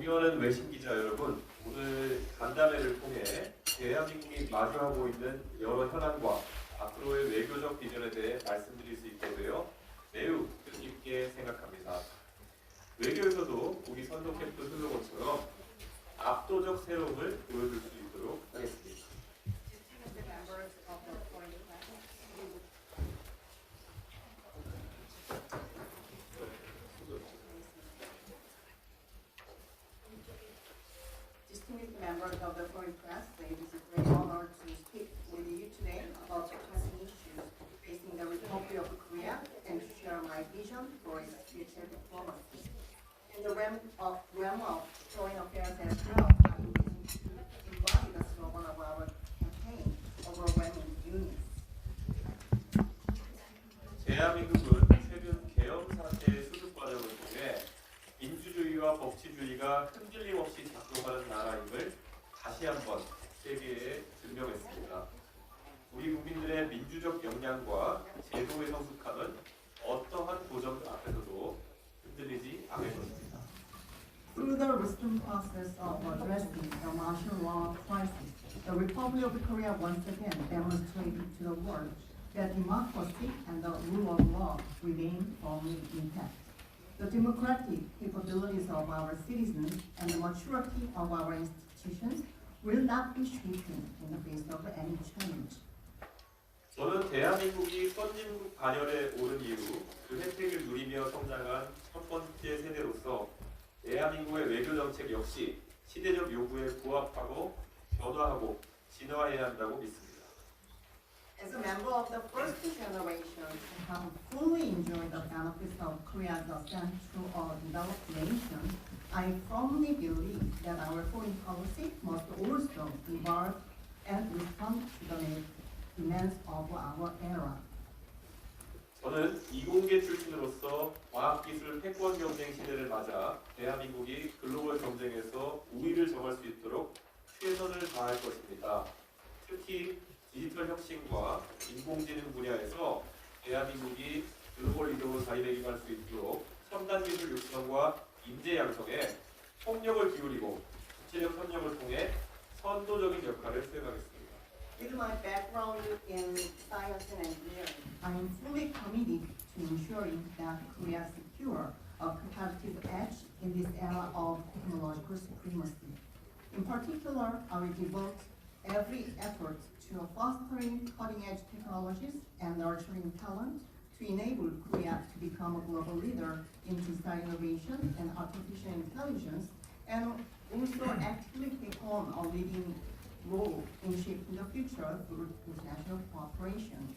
존경하는 외신 기자 여러분, 오늘 간담회를 통해 대한민국이 마주하고 있는 여러 현안과 앞으로의 외교적 비전에 대해 말씀드릴 수 있게 되어 매우 뜻깊게 생각합니다. 외교에서도 우리 선도 캠프 슬로건처럼 압도적 새로움을 보여줄 수 있도록 하겠습니다. Distinguished members of the foreign press, it is a great honor to speak with you today about the pressing issues facing the Republic of Korea and to share my vision for its future diplomacy. In the realm of foreign affairs as well, I intend to embody the slogan of our campaign, Overwhelming Union. 대한민국은 최근 계엄 사태의 수습 과정을 통해 민주주의와 법치주의가 흔들림 없이 작동하는 나라임을 다시 한번 세계에 증명했습니다. 우리 국민들의 민주적 역량과 제도의 성숙함은 어떠한 도전 앞에서도 흔들리지 않을 것입니다. Through the wisdom process of addressing the martial law crisis, the Republic of Korea once again demonstrated to the world that democracy and the rule of law remain firmly intact. The democratic capabilities of our citizens and the maturity of our institutions will not be shaken in the face of any challenge. 저는 대한민국이 선진국 반열에 오른 이후 그 혜택을 누리며 성장한 첫 번째 세대로서 대한민국의 외교 정책 역시 시대적 요구에 부합하고 변화하고 진화해야 한다고 믿습니다. As a member of the first generation to have fully enjoyed the benefits of Korea's ascent to a developed nation, I firmly believe that our foreign policy must also evolve and respond to the demands of our era. 저는 이공계 출신으로서 과학기술 패권 경쟁 시대를 맞아 대한민국이 글로벌 경쟁에서 우위를 점할 수 있도록 최선을 다할 것입니다. 특히 디지털 혁신과 인공지능 분야에서 대한민국이 글로벌 리더로 자리매김할 수 있도록 첨단 기술 육성과 인재 양성에 폭력을 기울이고 국제적 협력을 통해 선도적인 역할을 수행하겠습니다. With my background in science and engineering, I am fully committed to ensuring that Korea secure a competitive edge in this era of technological supremacy. In particular, I will devote every effort to fostering cutting-edge technologies and nurturing talent to enable Korea to become a global leader in digital innovation and artificial intelligence, and also actively take on a leading role in shaping the future through international cooperation.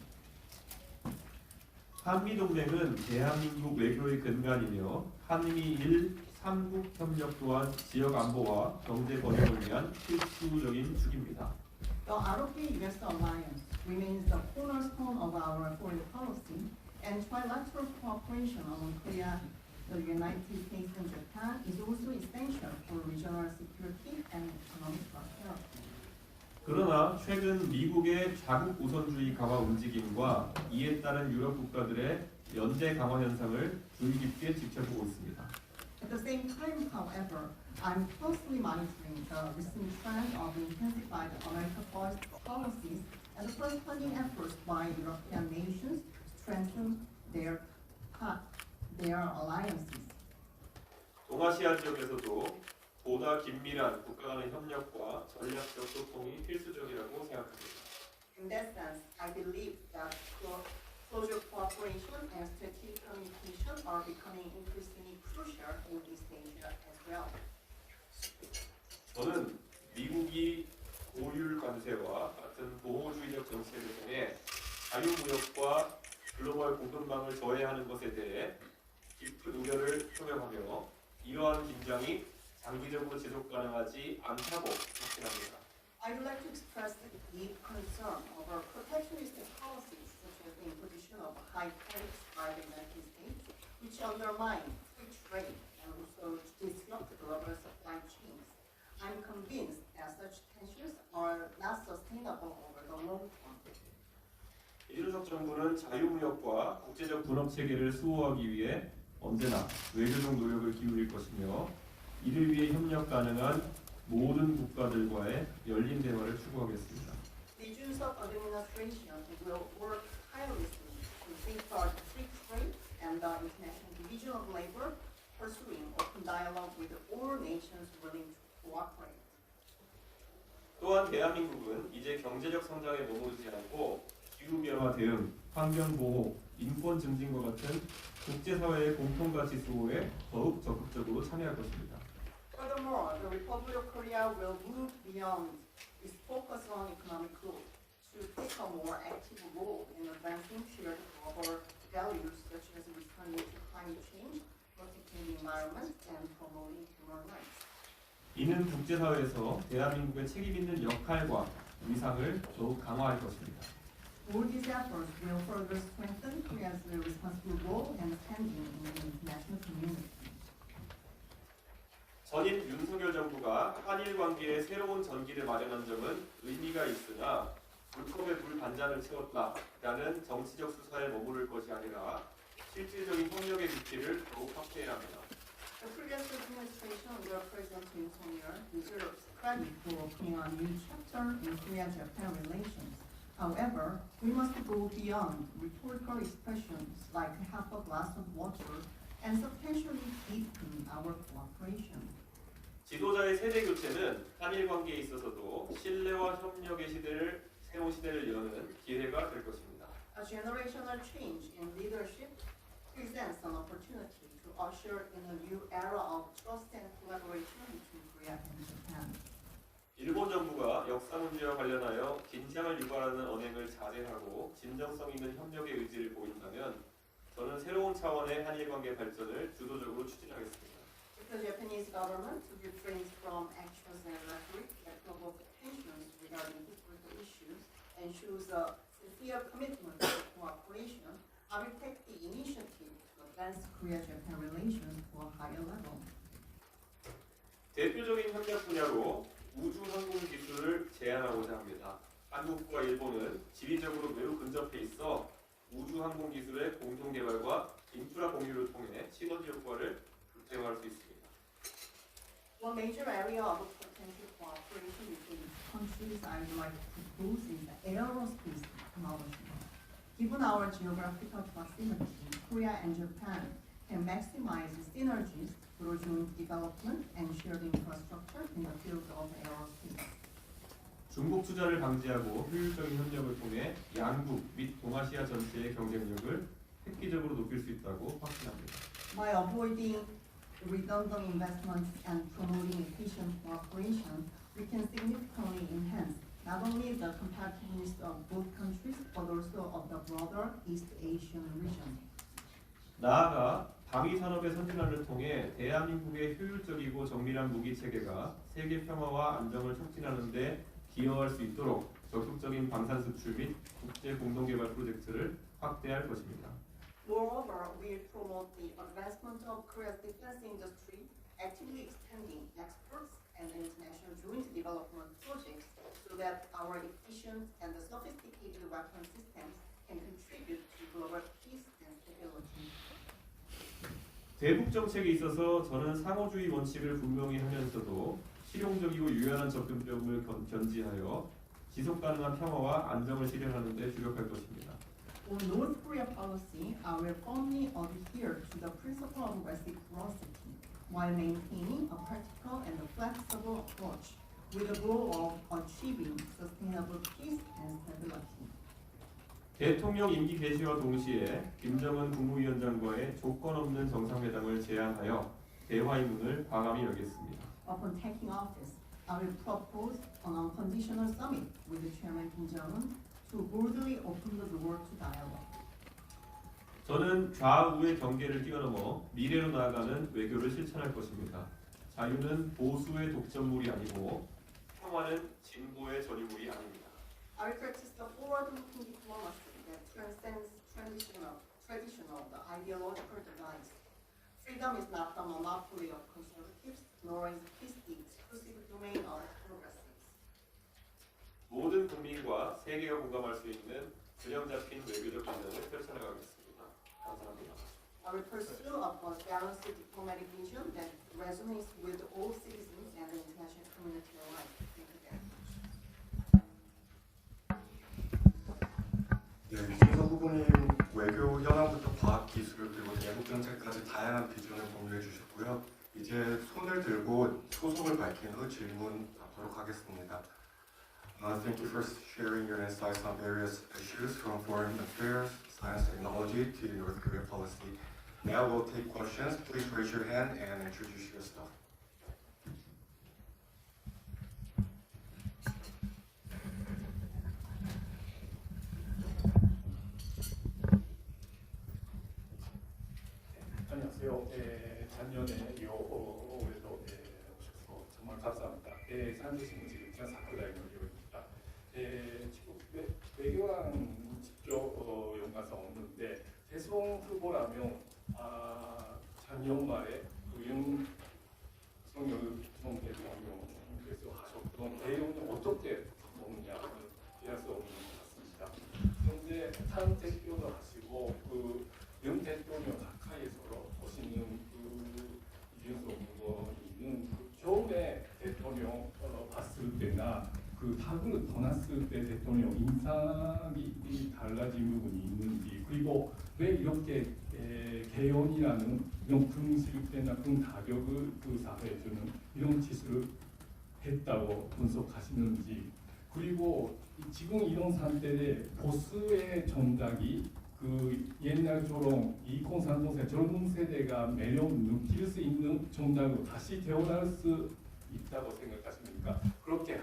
한미동맹은 대한민국 외교의 근간이며 한미일 3국 협력 또한 지역 안보와 경제 번영을 위한 필수적인 축입니다. The ROK-US alliance remains the cornerstone of our foreign policy, and trilateral cooperation among Korea, the United States, and Japan is also essential for regional security and economic prosperity. 그러나 최근 미국의 자국 우선주의 강화 움직임과 이에 따른 유럽 국가들의 연대 강화 현상을 주의 깊게 지켜보고 있습니다. At the same time, however, I'm closely monitoring the recent trend of intensified America-first policies and the corresponding efforts by European nations to strengthen their alliances. 동아시아 지역에서도 보다 긴밀한 국가 간의 협력과 전략적 소통이 필수적이라고 생각합니다. In that sense, I believe that closer cooperation and strategic communication are becoming increasingly crucial in East Asia as well. 저는 미국이 고율 관세와 같은 보호주의적 정책을 통해 자유무역과 글로벌 공급망을 저해하는 것에 대해 깊은 우려를 표명하며 이러한 긴장이 장기적으로 지속 가능하지 않다고 확신합니다. I would like to express the deep concern over protectionist policies such as the imposition of high tariffs by the United States, which undermine free trade and also disrupt global supply chains. I'm convinced that such tensions are not sustainable over the long term. 이준석 정부는 자유무역과 국제적 분업 체계를 수호하기 위해 언제나 외교적 노력을 기울일 것이며 이를 위해 협력 가능한 모든 국가들과의 열린 대화를 추구하겠습니다. The Junseok administration will work tirelessly to safeguard free trade and the international division of labor, pursuing open dialogue with all nations willing to cooperate. 또한 대한민국은 이제 경제적 성장에 머무르지 않고 기후변화 대응, 환경보호, 인권 증진과 같은 국제사회의 공통가치 수호에 더욱 적극적으로 참여할 것입니다. Furthermore, the Republic of Korea will move beyond its focus on economic growth to take a more active role in advancing shared global values such as responding to climate change, protecting the environment, and promoting human rights. 이는 국제사회에서 대한민국의 책임있는 역할과 위상을 더욱 강화할 것입니다. All these efforts will further strengthen Korea's responsible role and standing in the international community. 전임 윤석열 정부가 한일 관계에 새로운 전기를 마련한 점은 의미가 있으나 물컵에 물 반잔을 채웠다라는 정치적 수사에 머무를 것이 아니라 실질적인 협력의 깊이를 더욱 확대해야 합니다. The previous administration under President Yoon Suk-yeol deserves credit for opening a new chapter in Korea-Japan relations. However, we must go beyond rhetorical expressions like half a glass of water and substantially deepen our cooperation. 지도자의 세대 교체는 한일 관계에 있어서도 신뢰와 협력의 새로운 시대를 여는 기회가 될 것입니다. A generational change in leadership presents an opportunity to usher in a new era of trust and collaboration between Korea and Japan. 일본 정부가 역사 문제와 관련하여 긴장을 유발하는 언행을 자제하고 진정성 있는 협력의 의지를 보인다면 저는 새로운 차원의 한일 관계 발전을 주도적으로 추진하겠습니다. If the Japanese government refrains from actions and rhetoric that provoke tensions regarding historical issues and shows a sincere commitment to cooperation, I will take the initiative to advance Korea-Japan relations to a higher level. 대표적인 협력 분야로 우주 항공 기술을 제안하고자 합니다. 한국과 일본은 지리적으로 매우 근접해 있어 우주 항공 기술의 공동 개발과 인프라 공유를 통해 시너지 효과를 극대화할 수 있습니다. One major area of potential cooperation between the countries I would like to propose is aerospace technology. Given our geographical proximity, Korea and Japan can maximize synergies through joint development and shared infrastructure in the field of aerospace. 중국 투자를 방지하고 효율적인 협력을 통해 양국 및 동아시아 전체의 경쟁력을 획기적으로 높일 수 있다고 확신합니다. By avoiding redundant investments and promoting efficient cooperation, we can significantly enhance not only the competitiveness of both countries but also of the broader East Asian region. 나아가 방위 산업의 선진화를 통해 대한민국의 효율적이고 정밀한 무기 체계가 세계 평화와 안정을 촉진하는 데 기여할 수 있도록 적극적인 방산 수출 및 국제 공동 개발 프로젝트를 확대할 것입니다. Moreover, we promote the advancement of Korea's defense industry, actively extending exports and international joint development projects so that our efficient and sophisticated weapon systems can contribute to global peace and stability. 대북 정책에 있어서 저는 상호주의 원칙을 분명히 하면서도 실용적이고 유연한 접근점을 견지하여 지속 가능한 평화와 안정을 실현하는 데 주력할 것입니다. On North Korea policy, I will firmly adhere to the principle of reciprocity while maintaining a practical and flexible approach with the goal of achieving sustainable peace and stability. 대통령 임기 개시와 동시에 김정은 국무위원장과의 조건 없는 정상회담을 제안하여 대화의 문을 과감히 열겠습니다. Upon taking office, I will propose an unconditional summit with Chairman Kim Jong-un to boldly open the door to dialogue. 저는 좌우의 경계를 뛰어넘어 미래로 나아가는 외교를 실천할 것입니다. 자유는 보수의 독점물이 아니고 평화는 진보의 전유물이 아닙니다. I will practice the forward-looking diplomacy that transcends traditional the ideological divides. Freedom is not the monopoly of conservatives, nor is peace the exclusive domain of progressives. 모든 국민과 세계가 공감할 수 있는 균형 잡힌 외교적 비전을 펼쳐나가겠습니다. 감사합니다. will pursue a balanced diplomatic vision that resonates with all citizens and the international community alike. Thank you very much. 네, 이준석 후보님 외교 현황부터 과학 기술 그리고 대북 정책까지 다양한 비전을 공유해 주셨고요. 이제 손을 들고 소속을 밝힌 후 질문 받도록 하겠습니다. Thank you for sharing your insights on various issues from foreign affairs, science, technology to North Korea policy. Now we'll take questions. Please raise your hand and introduce yourself. 안녕하세요. 작년에 올해도 오셔서 정말 감사합니다. 산주시는 지금 사쿠라이노입니다. 지금 외교관 직접 연관성 없는데 대선 후보라면 작년 말에 윤석열 대통령께서 하셨던 내용이 어떻게 먹느냐는 이해할 수 없는 것 같습니다. 그런데 다른 대표도 하시고 윤 대통령 가까이서 보시는 이준석 후보는 처음에 대통령 봤을 때나 당을 떠났을 때 대통령 인상이 달라진 부분이 있는지, 그리고 왜 이렇게 개헌이라는 이런 긍실대나 긍가격을 사회에 주는 이런 짓을 했다고 분석하시는지, 그리고 지금 이런 상태에 보수의 정당이 옛날처럼 2030세 젊은 세대가 매력 느낄 수 있는 정당으로 다시 태어날 수 있다고 생각하십니까? 그렇게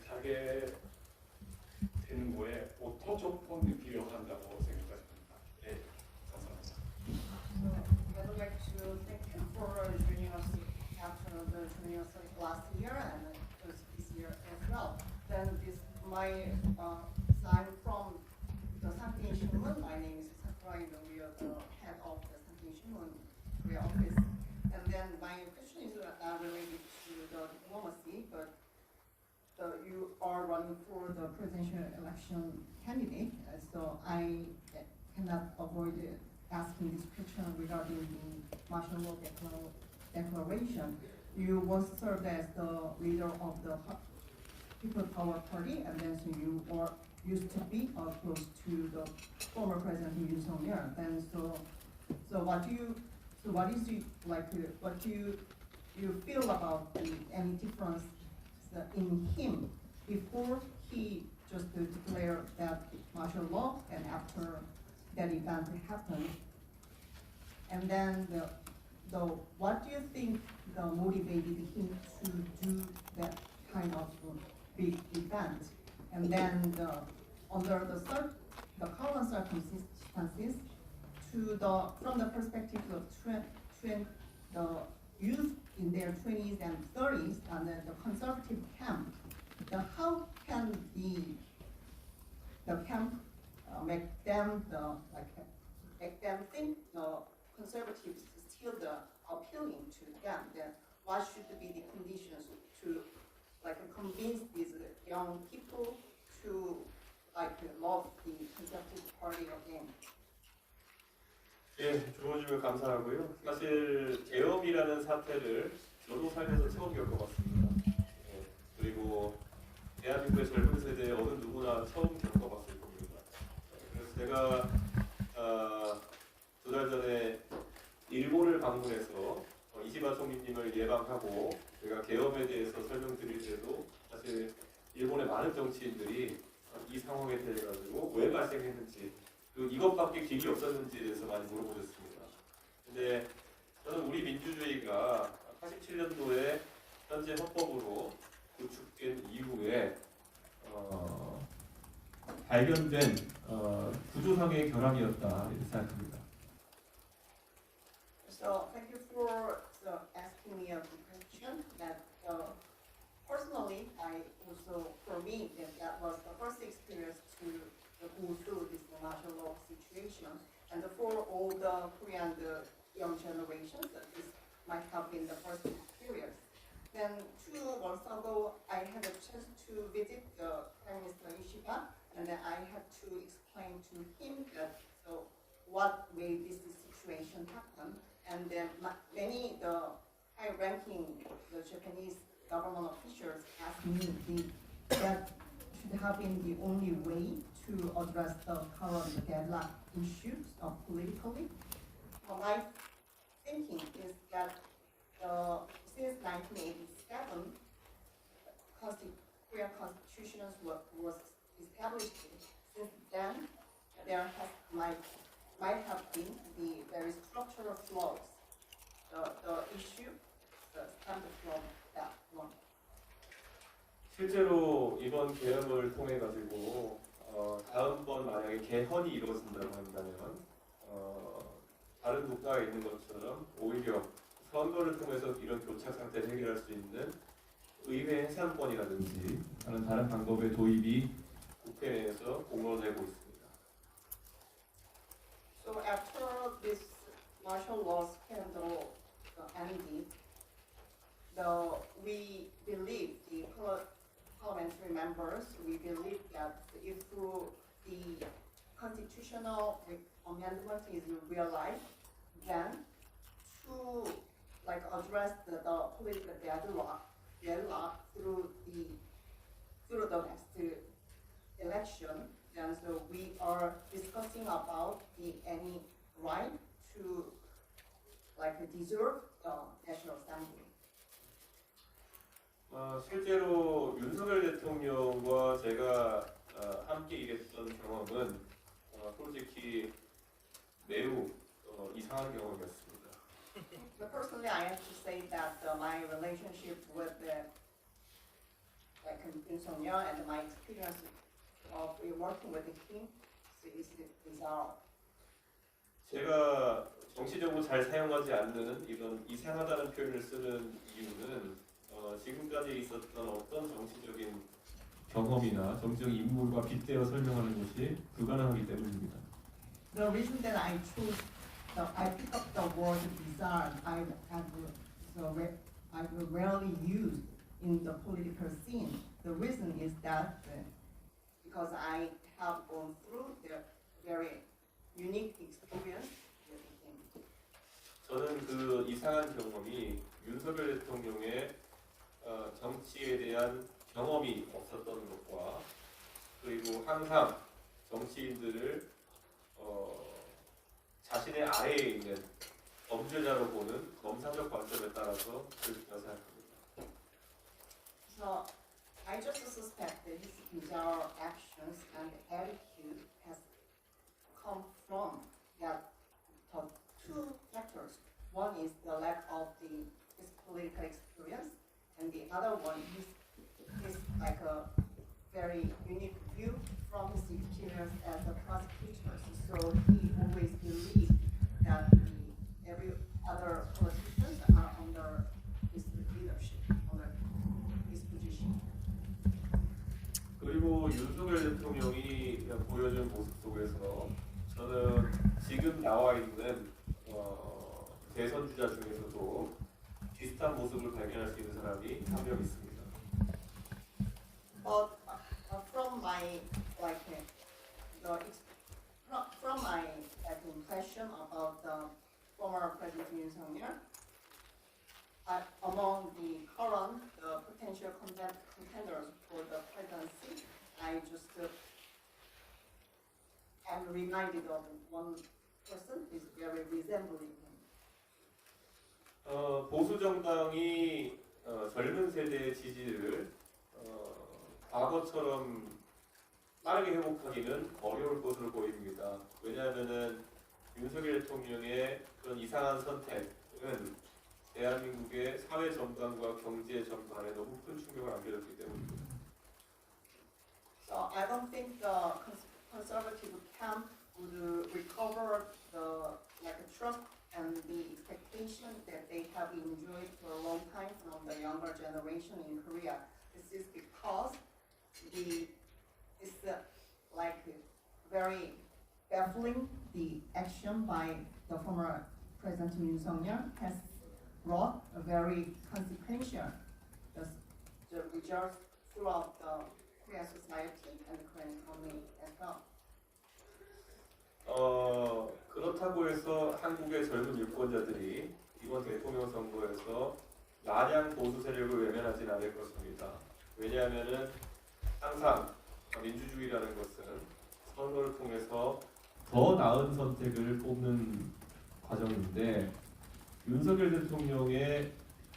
가게 되는 거에 어떤 조건이 필요한다고 생각하십니까? 네, 감사합니다. I would like to thank you for joining us after joining us last year and this year as well. Then my sign from the Sankein Shinmun. My name is Sakura Ino. We are the head of the Sankein Shinmun Korea office. And then my question is related to the diplomacy, but you are running for the presidential election candidate, so I cannot avoid asking this question regarding the martial law declaration. You once served as the leader of the People Power Party, and then so you used to be close to the former president Yoon Suk-yeol. Then what do you feel about any difference in him before he just declared that martial law and after that event happened? And then what do you think motivated him to do that kind of big event? And then under the current circumstances, from the perspective of the youth in their 20s and 30s and the conservative camp, how can the camp make them think the conservatives still appealing to them? Then what should be the conditions to convince these young people to love the conservative party again? 예, 좋은 질문 감사하고요. 사실 계엄이라는 사태를 저도 살면서 처음 겪어봤습니다. 예, 그리고 대한민국의 젊은 세대 어느 누구나 처음 겪어봤을 겁니다. 그래서 제가 2달 전에 일본을 방문해서 이시바 총리님을 예방하고 제가 계엄에 대해서 설명드릴 때도 사실 일본의 많은 정치인들이 이 상황에 대해 가지고 왜 발생했는지, 그리고 이것밖에 길이 없었는지에 대해서 많이 물어보셨습니다. 근데 저는 우리 민주주의가 87년도에 현재 헌법으로 구축된 이후에 발견된 구조상의 결함이었다 이렇게 생각합니다. So thank you for asking me a question. That personally, for me, that was the first experience to go through this martial law situation, and for all the Korean young generations, this might have been the first experience. Then 2 months ago, I had a chance to visit the Prime Minister Ishiba, and then I had to explain to him that what made this that should have been the only way to address the current deadlock issues politically. My thinking is that since 1987, Korean Constitution was established. Since then, there might have been the very structural flaws. The issue stemmed from that one. 실제로 이번 계엄을 통해 가지고 다음번 만약에 개헌이 이루어진다고 한다면 다른 국가에 있는 것처럼 오히려 선거를 통해서 이런 교착 상태를 해결할 수 있는 의회 해산권이라든지 하는 다른 방법의 도입이 국회 내에서 공론되고 있습니다. So after this martial law scandal ended, we believe the parliamentary members, we believe that if the constitutional amendment is realized, then to address the political deadlock through the next election, and so we are discussing about any right to dissolve the National Assembly. 실제로 윤석열 대통령과 제가 함께 일했던 경험은 솔직히 매우 이상한 경험이었습니다. But personally, I have to say that my relationship with Yoon Sung-yeol and my experience of working with him is bizarre. 제가 정치적으로 잘 사용하지 않는 이런 이상하다는 표현을 쓰는 이유는 지금까지 있었던 어떤 정치적인 경험이나 정치적 인물과 빗대어 설명하는 것이 불가능하기 때문입니다. The reason that I pick up the word bizarre, I've rarely used in the political scene. The reason is that because I have gone through the very unique experience with him. 저는 그 이상한 경험이 윤석열 대통령의 정치에 대한 경험이 없었던 것과 그리고 항상 정치인들을 자신의 아래에 있는 범죄자로 보는 검사적 관점에 따라서 그렇게 생각합니다. So I just suspect that his bizarre actions and attitude has come from the two factors. One is the lack of his political experience, and the other one is like a very unique view from his experience as a prosecutor. So he always believed that every other politicians are under his leadership, under his position. 그리고 윤석열 대통령이 보여준 모습 속에서 저는 지금 나와 있는 대선 주자 중에서도 비슷한 모습을 발견할 수 있는 사람이 한 명 있습니다. But from my impression about the former President Yoon Sung-yeol, among the current potential contenders for the presidency, I just am reminded of one person who is very resembling him. 보수 정당이 젊은 세대의 지지를 과거처럼 빠르게 회복하기는 어려울 것으로 보입니다. 왜냐하면은 윤석열 대통령의 그런 이상한 선택은 대한민국의 사회 전반과 경제 전반에 너무 큰 충격을 안겨줬기 때문입니다. So I don't think the conservative camp would recover the trust and the expectation that they have enjoyed for a long time from the younger generation in Korea. This is because it's very baffling. The action by the former President Yoon Sung-yeol has brought a very consequential the results throughout the Korean society and the Korean economy as well. 그렇다고 해서 한국의 젊은 유권자들이 이번 대통령 선거에서 마냥 보수 세력을 외면하진 않을 것입니다. 왜냐하면은 항상 민주주의라는 것은 선거를 통해서 더 나은 선택을 뽑는 과정인데 윤석열 대통령의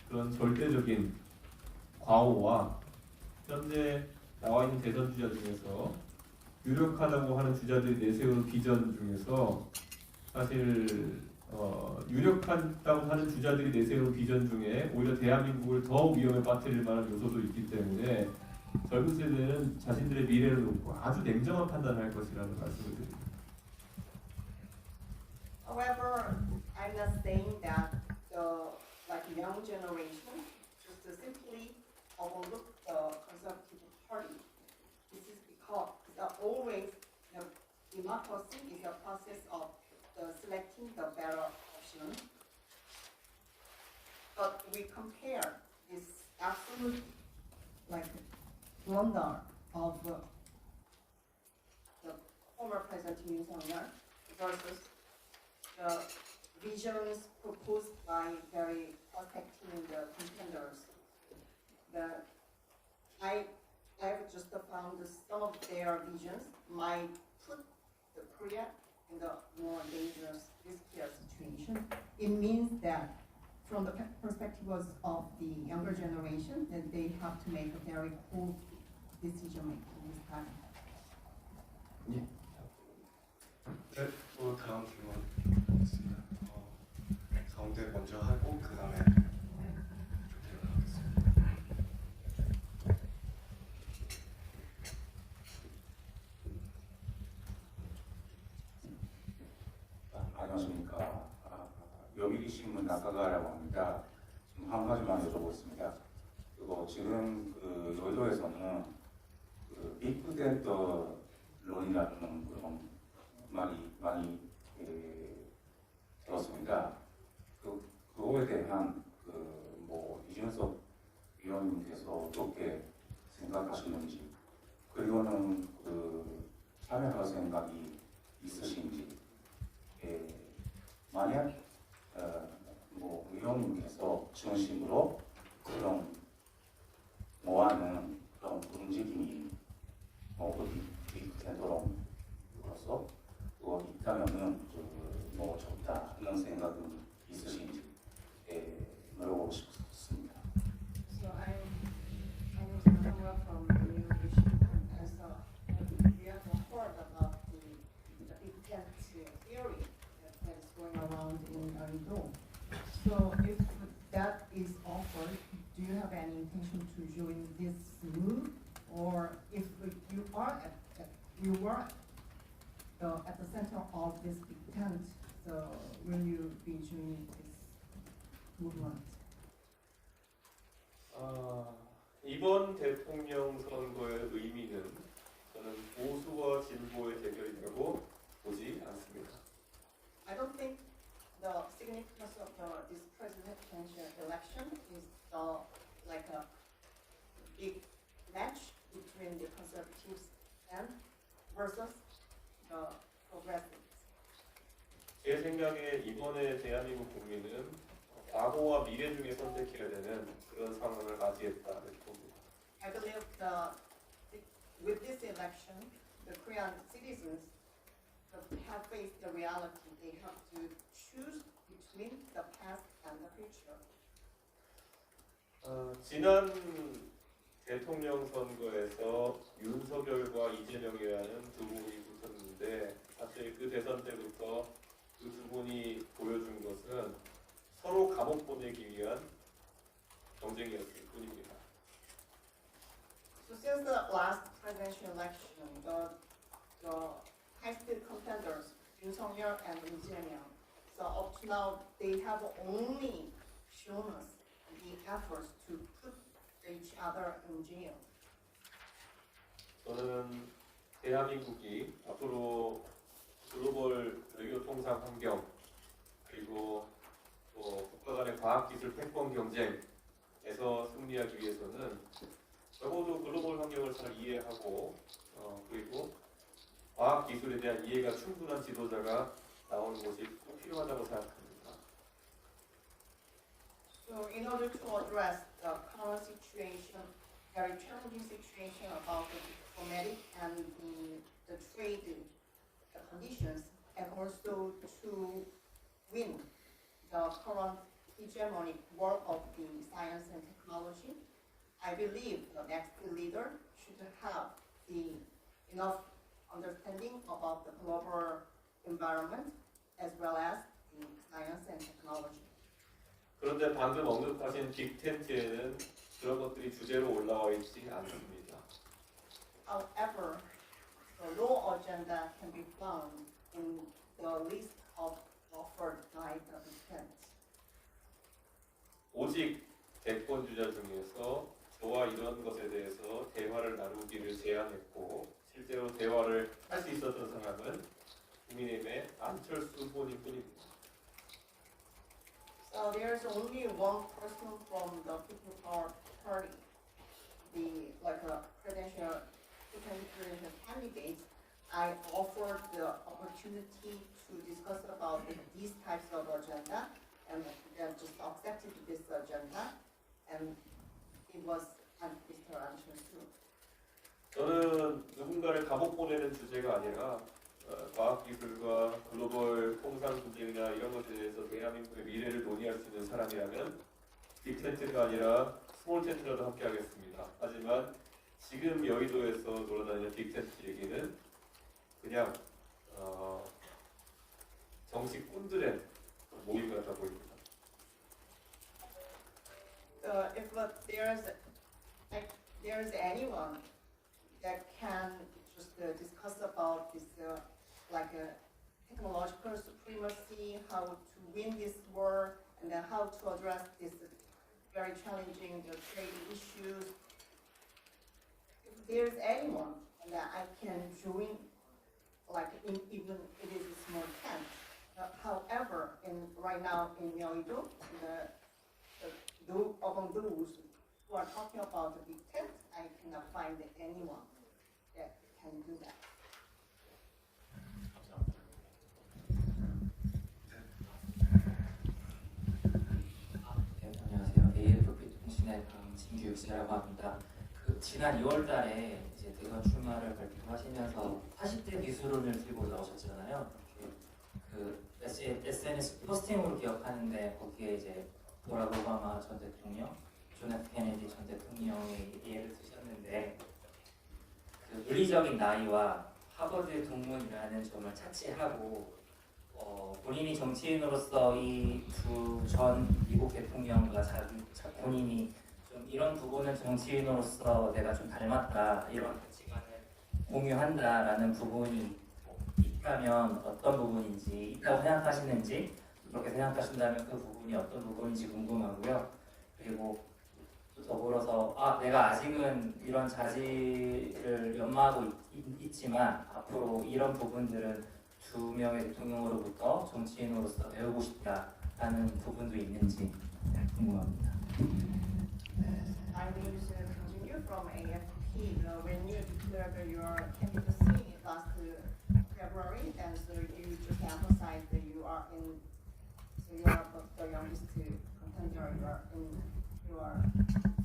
그런 절대적인 과오와 현재 나와 있는 대선 주자 중에서 유력하다고 하는 주자들이 내세우는 비전 중에서 사실 유력하다고 하는 주자들이 내세우는 비전 중에 오히려 대한민국을 더 위험에 빠뜨릴 만한 요소도 있기 때문에 젊은 세대는 자신들의 미래를 놓고 아주 냉정한 판단을 할 것이라는 말씀을 드립니다. However, I'm not saying that the young generation just simply overlook the Conservative Party. This is because always the democracy is a process of selecting the better option. But we compare this absolute blunder of the former President Yoon Suk-yeol versus the visions proposed by very prospective contenders. I've just found some of their visions might put the Korea in the more dangerous, riskier situation. It means that from the perspective of the younger generation, that they have to make a very cool decision making this time. 네, 또 다음 질문 하겠습니다. 가운데 먼저 하고 그 다음에 조퇴를 하겠습니다. 안녕하십니까. 여기기 신문 낙하가라고 합니다. 지금 한 가지만 여쭤보겠습니다. 그리고 지금 그 여의도에서는 그 빅데이터론이라는 그런 말이 많이 들었습니다. 그거에 대한 이준석 위원님께서 어떻게 생각하시는지, 그리고는 참여할 생각이 있으신지, 만약 위원님께서 중심으로 그런 모아는 그런 움직임이 어디 빅데이터론으로서 있다면은 좋다 하는 생각은 있으신지 물어보고 싶습니다. So I'm Samuel from the New Michigan. So we have heard about the big tent theory that is going around in Arido. So if that is offered, do you have any intention to join this move, or if you are at the center of this big tent, so will you be joining this movement? 이번 대통령 선거의 의미는 저는 보수와 진보의 대결이라고 보지 않습니다. I don't think the significance of this presidential election is like a big match between the conservatives and versus the progressives. 제 생각에 이번에 대한민국 국민은 과거와 미래 중에 선택해야 되는 그런 상황을 맞이했다 이렇게 봅니다. I believe with this election, the Korean citizens have faced the reality. They have to choose between the past and the future. 지난 대통령 선거에서 윤석열과 이재명이라는 두 분이 붙었는데 사실 그 대선 때부터 그 두 분이 보여준 것은 서로 감옥 보내기 위한 경쟁이었을 뿐입니다. So since the last presidential election, the high-speed contenders, Yoon Suk-yeol and Lee Jae-myung, so up to now, they have only shown us the efforts to put each other in jail. 저는 대한민국이 앞으로 글로벌 외교 통상 환경 그리고 또 국가 간의 과학기술 패권 경쟁에서 승리하기 위해서는 적어도 글로벌 환경을 잘 이해하고 그리고 과학기술에 대한 이해가 충분한 지도자가 나오는 것이 꼭 필요하다고 생각합니다. So in order to address the current situation very challenging situation about the diplomatic and the trade conditions, and also to win the current hegemonic war of the science and technology. I believe the next leader should have the enough understanding about the global environment as well as the science and technology. 그런데 방금 언급하신 빅텐트에는 그런 것들이 주제로 올라와 있지 않습니다. However, the law agenda can be found in the list of offered by the defense. 오직 대권 주자 중에서 저와 이런 것에 대해서 대화를 나누기를 제안했고 실제로 대화를 할 수 있었던 사람은 국민의힘의 안철수 후보님 뿐입니다. So there's only one person from the People's Party, the like a presidential candidate. I offered the opportunity to discuss about these types of agenda, and then just accepted this agenda, and it was Mr. An철수. 저는 누군가를 감옥 보내는 주제가 아니라 과학기술과 글로벌 통상 분쟁이나 이런 것에 대해서 대한민국의 미래를 논의할 수 있는 사람이라면 빅텐트가 아니라 스몰텐트라도 함께 하겠습니다. 하지만 지금 여의도에서 돌아다니는 빅텐트 얘기는 그냥 정치꾼들의 모임 같아 보입니다. If there's anyone that can just discuss about this like technological supremacy, how to win this war, and then how to address this very challenging trade issues. If there's anyone that I can join, like even it is a small tent. However, right now in Yeouido, among those who are talking about the big tent, I cannot find anyone that can do that. 네, 안녕하세요. AFP 통신의 강진규씨라고 합니다. 지난 2월달에 이제 대선 출마를 발표하시면서 40대 기술론을 들고 나오셨잖아요. SNS 포스팅으로 기억하는데 거기에 이제 버락 오바마 전 대통령, 존 F 케네디 전 대통령의 예를 드셨는데 물리적인 나이와 하버드 동문이라는 점을 차치하고 본인이 정치인으로서 이 두 전 미국 대통령과 본인이 좀 이런 부분은 정치인으로서 내가 좀 닮았다 이런 가치관을 공유한다라는 부분이 있다면 어떤 부분인지 있다고 생각하시는지 그렇게 생각하신다면 그 부분이 어떤 부분인지 궁금하고요. 그리고 또 더불어서 내가 아직은 이런 자질을 연마하고 있지만 앞으로 이런 부분들은 두 명의 대통령으로부터 정치인으로서 배우고 싶다라는 부분도 있는지 궁금합니다. My name is Kang from AFP. When you declared your candidacy last February, and so you just emphasized that you are the youngest contender. You are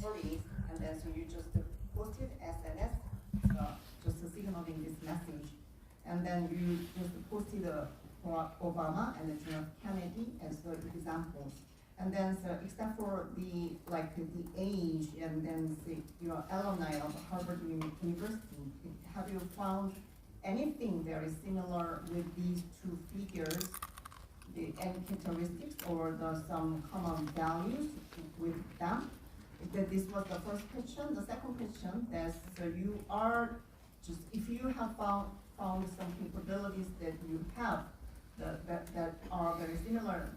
40s, and then so you just posted SNS, just signaling this message, and then you just posted Obama and John Kennedy as the examples. And then, so except for the age, and then your alumni of Harvard University, have you found anything very similar with these two figures, any characteristics or some common values with them? This was the first question. The second question is, so you are just, if you have found some capabilities that you have that are very similar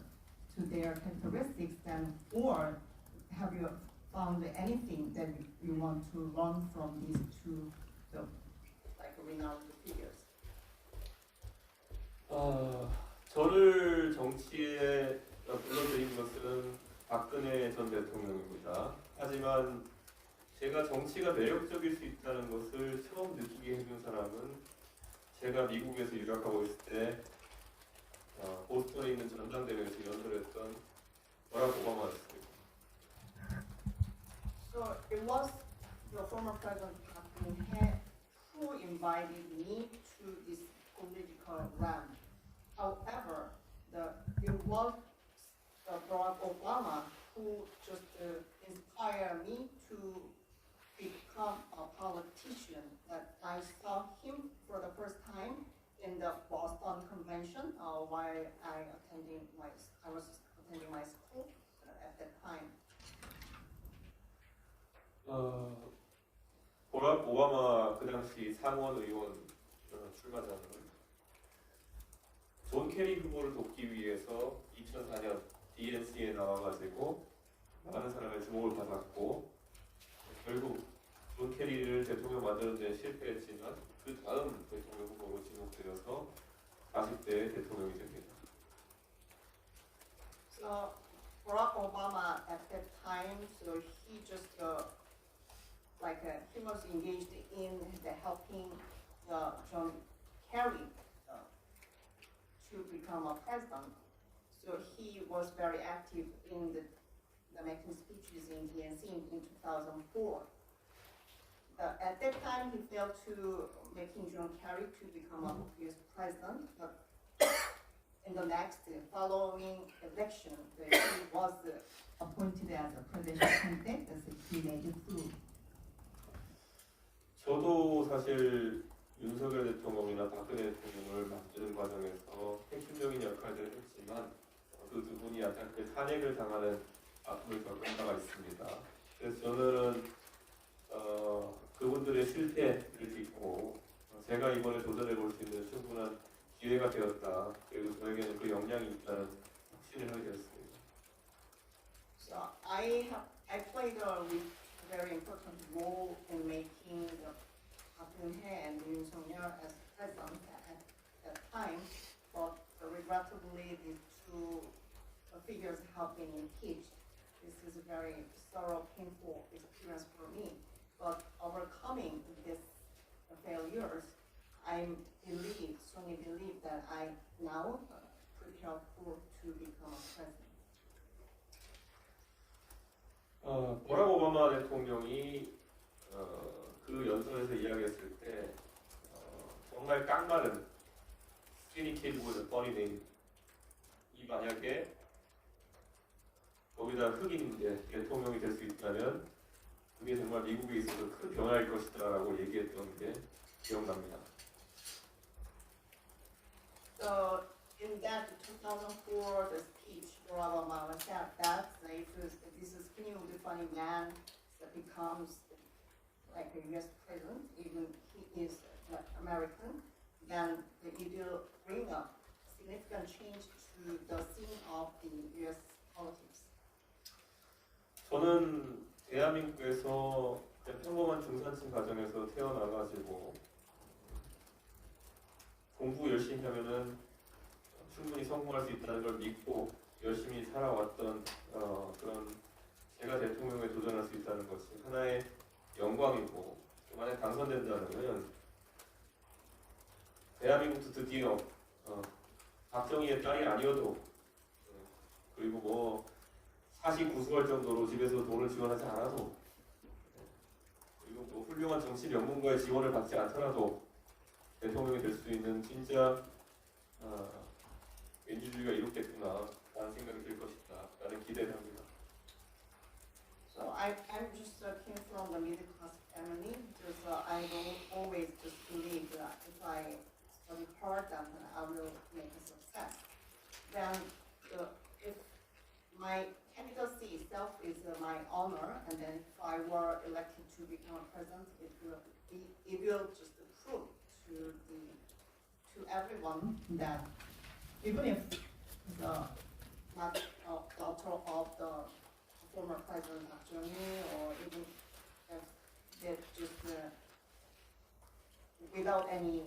to their characteristics, then, or have you found anything that you want to learn from these two, renowned figures? 저를 정치에 불러들인 것은 박근혜 전 대통령입니다. 하지만 제가 정치가 매력적일 수 있다는 것을 처음 느끼게 해준 사람은 제가 미국에서 유학하고 있을 때 보스턴에 있는 전당대회에서 연설했던 버락 오바마였습니다. So it was the former President Park Geun-hye who invited me to this political realm. However, it was Barack Obama who just inspired me to become a politician. That I saw him for the first time in the Boston Convention while I was attending my school at that time. 버락 오바마 그 당시 상원 의원 출마자는 존 케리 후보를 돕기 위해서 2004년 DNC에 나와가지고 많은 사람의 주목을 받았고 결국 존 케리를 대통령 만드는 데 실패했지만 그 다음 대통령 후보로 지목되어서 40대 대통령이 됩니다. So Barack Obama at that time, so he just he was engaged in helping John Kerry to become a president. So he was very active in the making speeches in DNC in 2004. At that time, he failed to making John Kerry to become a US president, but in the next following election, he was appointed as a presidential candidate as he made it through. 저도 사실 윤석열 대통령이나 박근혜 대통령을 만드는 과정에서 핵심적인 역할들을 했지만 그 두 분이 안타깝게 탄핵을 당하는 아픔을 겪은 바가 있습니다. 그래서 저는 그분들의 실패를 딛고 제가 이번에 도전해 볼 수 있는 충분한 기회가 되었다. 그리고 저에게는 그 역량이 있다는 확신을 하게 되었습니다. So I played a very important role in making Park Geun-hye and Yoon Suk-yeol as president at that time, but regrettably the two figures have been impeached. This is a very sorrow, painful experience for me. But overcoming these failures, I strongly believe that I now prepare to become a president. 버락 오바마 대통령이 그 연설에서 이야기했을 때 정말 깡마른 스키니 키드 with a funny name 이 만약에 거기다 흑인인데 대통령이 될 수 있다면 그게 정말 미국에 있어서 큰 변화일 것이다라고 얘기했던 게 기억납니다. So in that 2004 the speech, Barack Obama said that if this skinny with the funny man that becomes like a U.S. president, even he is American, then it will bring a significant change to the scene of the U.S. politics. 저는 대한민국에서 그냥 평범한 중산층 가정에서 태어나가지고 공부 열심히 하면은 충분히 성공할 수 있다는 걸 믿고 열심히 살아왔던 그런 제가 대통령에 도전할 수 있다는 것이 하나의 영광이고 만약 당선된다면 대한민국도 드디어 박정희의 딸이 아니어도 그리고 뭐 사시구수할 정도로 집에서 돈을 지원하지 않아도 그리고 뭐 훌륭한 정치 명문가의 지원을 받지 않더라도 대통령이 될 수 있는 진짜 민주주의가 이롭겠구나 라는 생각이 들 것이다 라는 기대를 합니다. So I'm just came from the middle class family because I don't always just believe that if I study hard then I will make a success. Then if my candidacy itself is my honor, and then if I were elected to become a president, it will just prove to everyone that even if the not daughter of the former president Park Geun-hye, or even if they just without any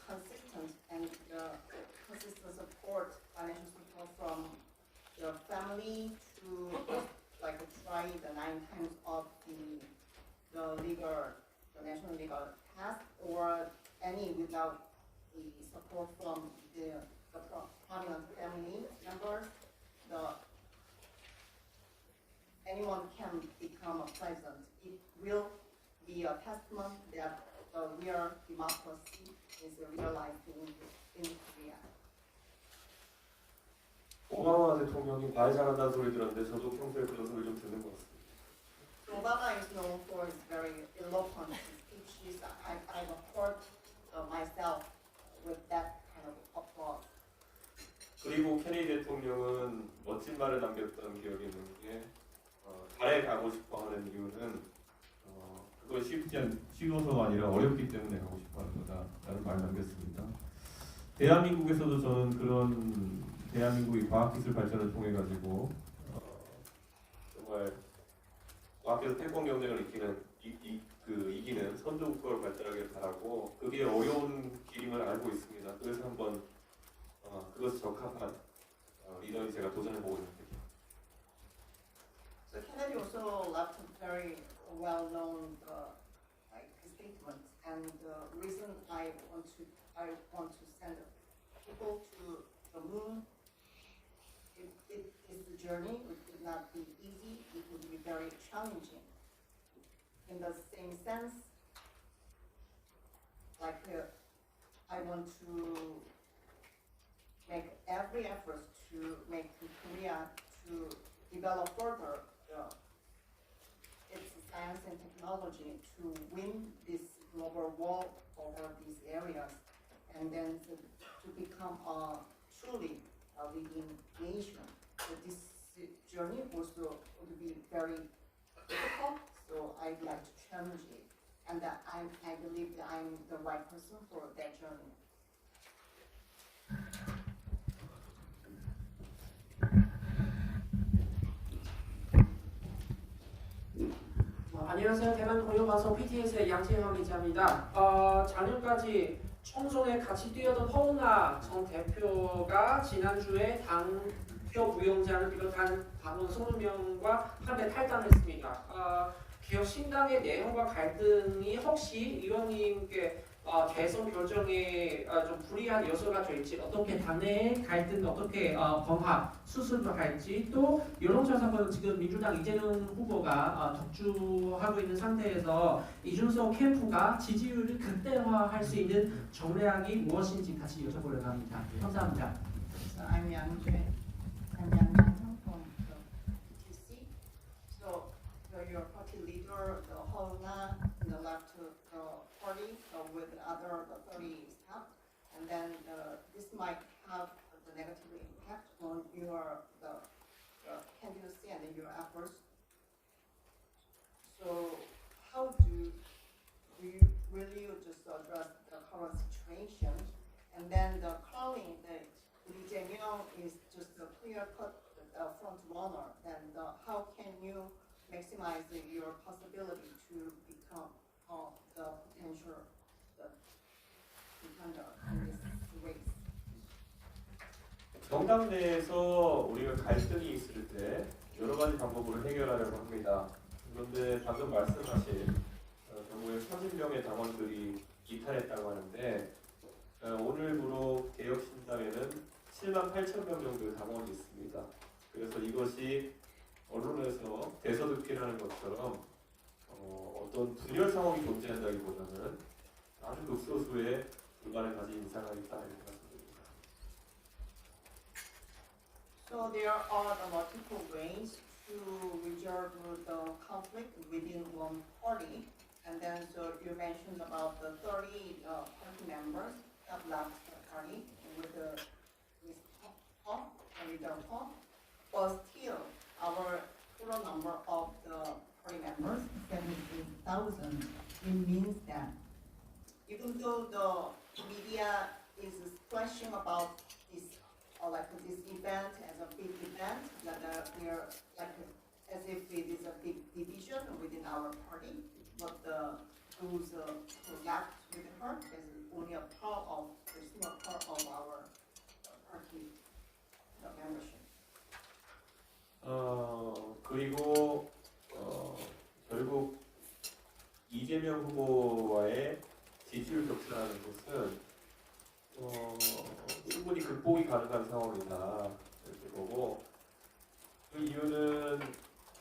consistent support, financial support from the family to try the 9 times of the national legal test, or any without the support from the prominent family members, anyone can become a president. It will be a testament that the real democracy is realized in Korea. 오바마 대통령이 말 잘한다는 소리 들었는데 저도 평소에 그런 소리 좀 듣는 것 같습니다. Obama is known for his very eloquent speeches. I've heard myself with that kind of applause. 그리고 케네디 대통령은 멋진 말을 남겼던 기억이 있는 게 달에 가고 싶어 하는 이유는 그거 쉬워서가 아니라 어렵기 때문에 가고 싶어 하는 거다라는 말 남겼습니다. 대한민국에서도 저는 그런 대한민국의 과학기술 발전을 통해 가지고 정말 과학에서 태권 경쟁을 이기는 선도국가로 발전하길 바라고 그게 어려운 길임을 알고 있습니다. 그래서 한번 그것에 적합한 리더인 제가 도전해보고 있는데. So Kennedy also left a very well-known statement, and the reason I want to send people to the moon. It is a journey. It would not be easy. It would be very challenging. In the same sense, I want to make every effort to make Korea to develop further its science and technology to win this global war over these areas, and then to become a truly leading nation. So this journey also would be very difficult. So I'd like to challenge it, and I believe that I'm the right person for that journey. 안녕하세요. 대만 공영방송 PTS의 양채형 기자입니다. 작년까지 총선에 같이 뛰었던 허은하 전 대표가 지난주에 당표 부위원장을 비롯한 당원 20명과 함께 탈당했습니다. 개혁신당의 내용과 갈등이 혹시 의원님께 대선 결정에 좀 불리한 요소가 될지, 어떻게 당내의 갈등 어떻게 봉합 수습을 할지, 또 여론조사는 지금 민주당 이재명 후보가 독주하고 있는 상태에서 이준석 캠프가 지지율을 극대화할 수 있는 전략이 무엇인지 같이 여쭤보려고 합니다. 감사합니다. So I'm Yang Jiang from the PTC. So your party leader, the Hona, in the left party with other 30 staff, and then this might have the negative impact on your the candidacy and your efforts. So how do you really just address the current situation, and then the claiming that Lee Jae-myung is just a clear-cut front runner, and how can you maximize your possibility to become the potential contender in this race? 정당 내에서 우리가 갈등이 있을 때 여러 가지 방법으로 해결하려고 합니다. 그런데 방금 말씀하신 결국에 30명의 당원들이 이탈했다고 하는데 오늘부로 개혁신당에는 7만 8천 명 정도의 당원이 있습니다. 그래서 이것이 언론에서 대서특필하는 것처럼 어떤 분열 상황이 존재한다기보다는 아주 극소수의 불만을 가진 인사가 있다 이렇게 말씀드립니다. So there are the multiple ways to resolve the conflict within one party, and then so you mentioned about the 30 party members that left the party with Paul, but still our total number of the party members 78,000. It means that even though the media is splashing about this this event as a big event, that we are as if it is a big division within our party, but those who left with her is only a small part of our party membership. 그리고 결국 이재명 후보와의 지지율 격차라는 것은 충분히 극복이 가능한 상황이다 이렇게 보고 그 이유는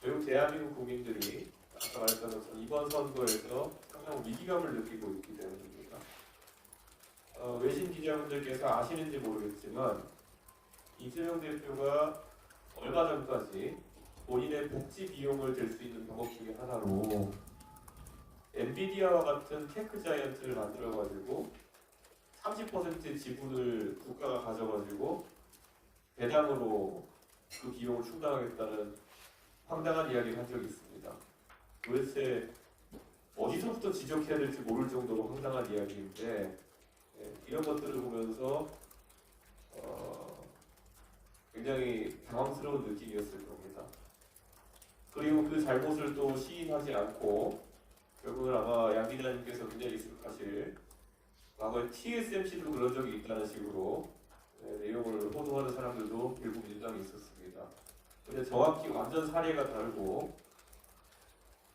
결국 대한민국 국민들이 아까 말했던 것처럼 이번 선거에서 항상 위기감을 느끼고 있기 때문입니다. 외신 기자분들께서 아시는지 모르겠지만 이재명 대표가 얼마 전까지 본인의 복지 비용을 들 수 있는 방법 중에 하나로 엔비디아와 같은 테크 자이언트를 만들어가지고 30% 지분을 국가가 가져가지고 배당으로 그 비용을 충당하겠다는 황당한 이야기를 한 적이 있습니다. 도대체 어디서부터 지적해야 될지 모를 정도로 황당한 이야기인데 이런 것들을 보면서 굉장히 당황스러운 느낌이었을 겁니다. 그리고 그 잘못을 또 시인하지 않고 결국은 아마 양 기자님께서 굉장히 익숙하실 과거에 TSMC도 그런 적이 있다는 식으로 내용을 호도하는 사람들도 일부 민주당에 있었습니다. 근데 정확히 완전 사례가 다르고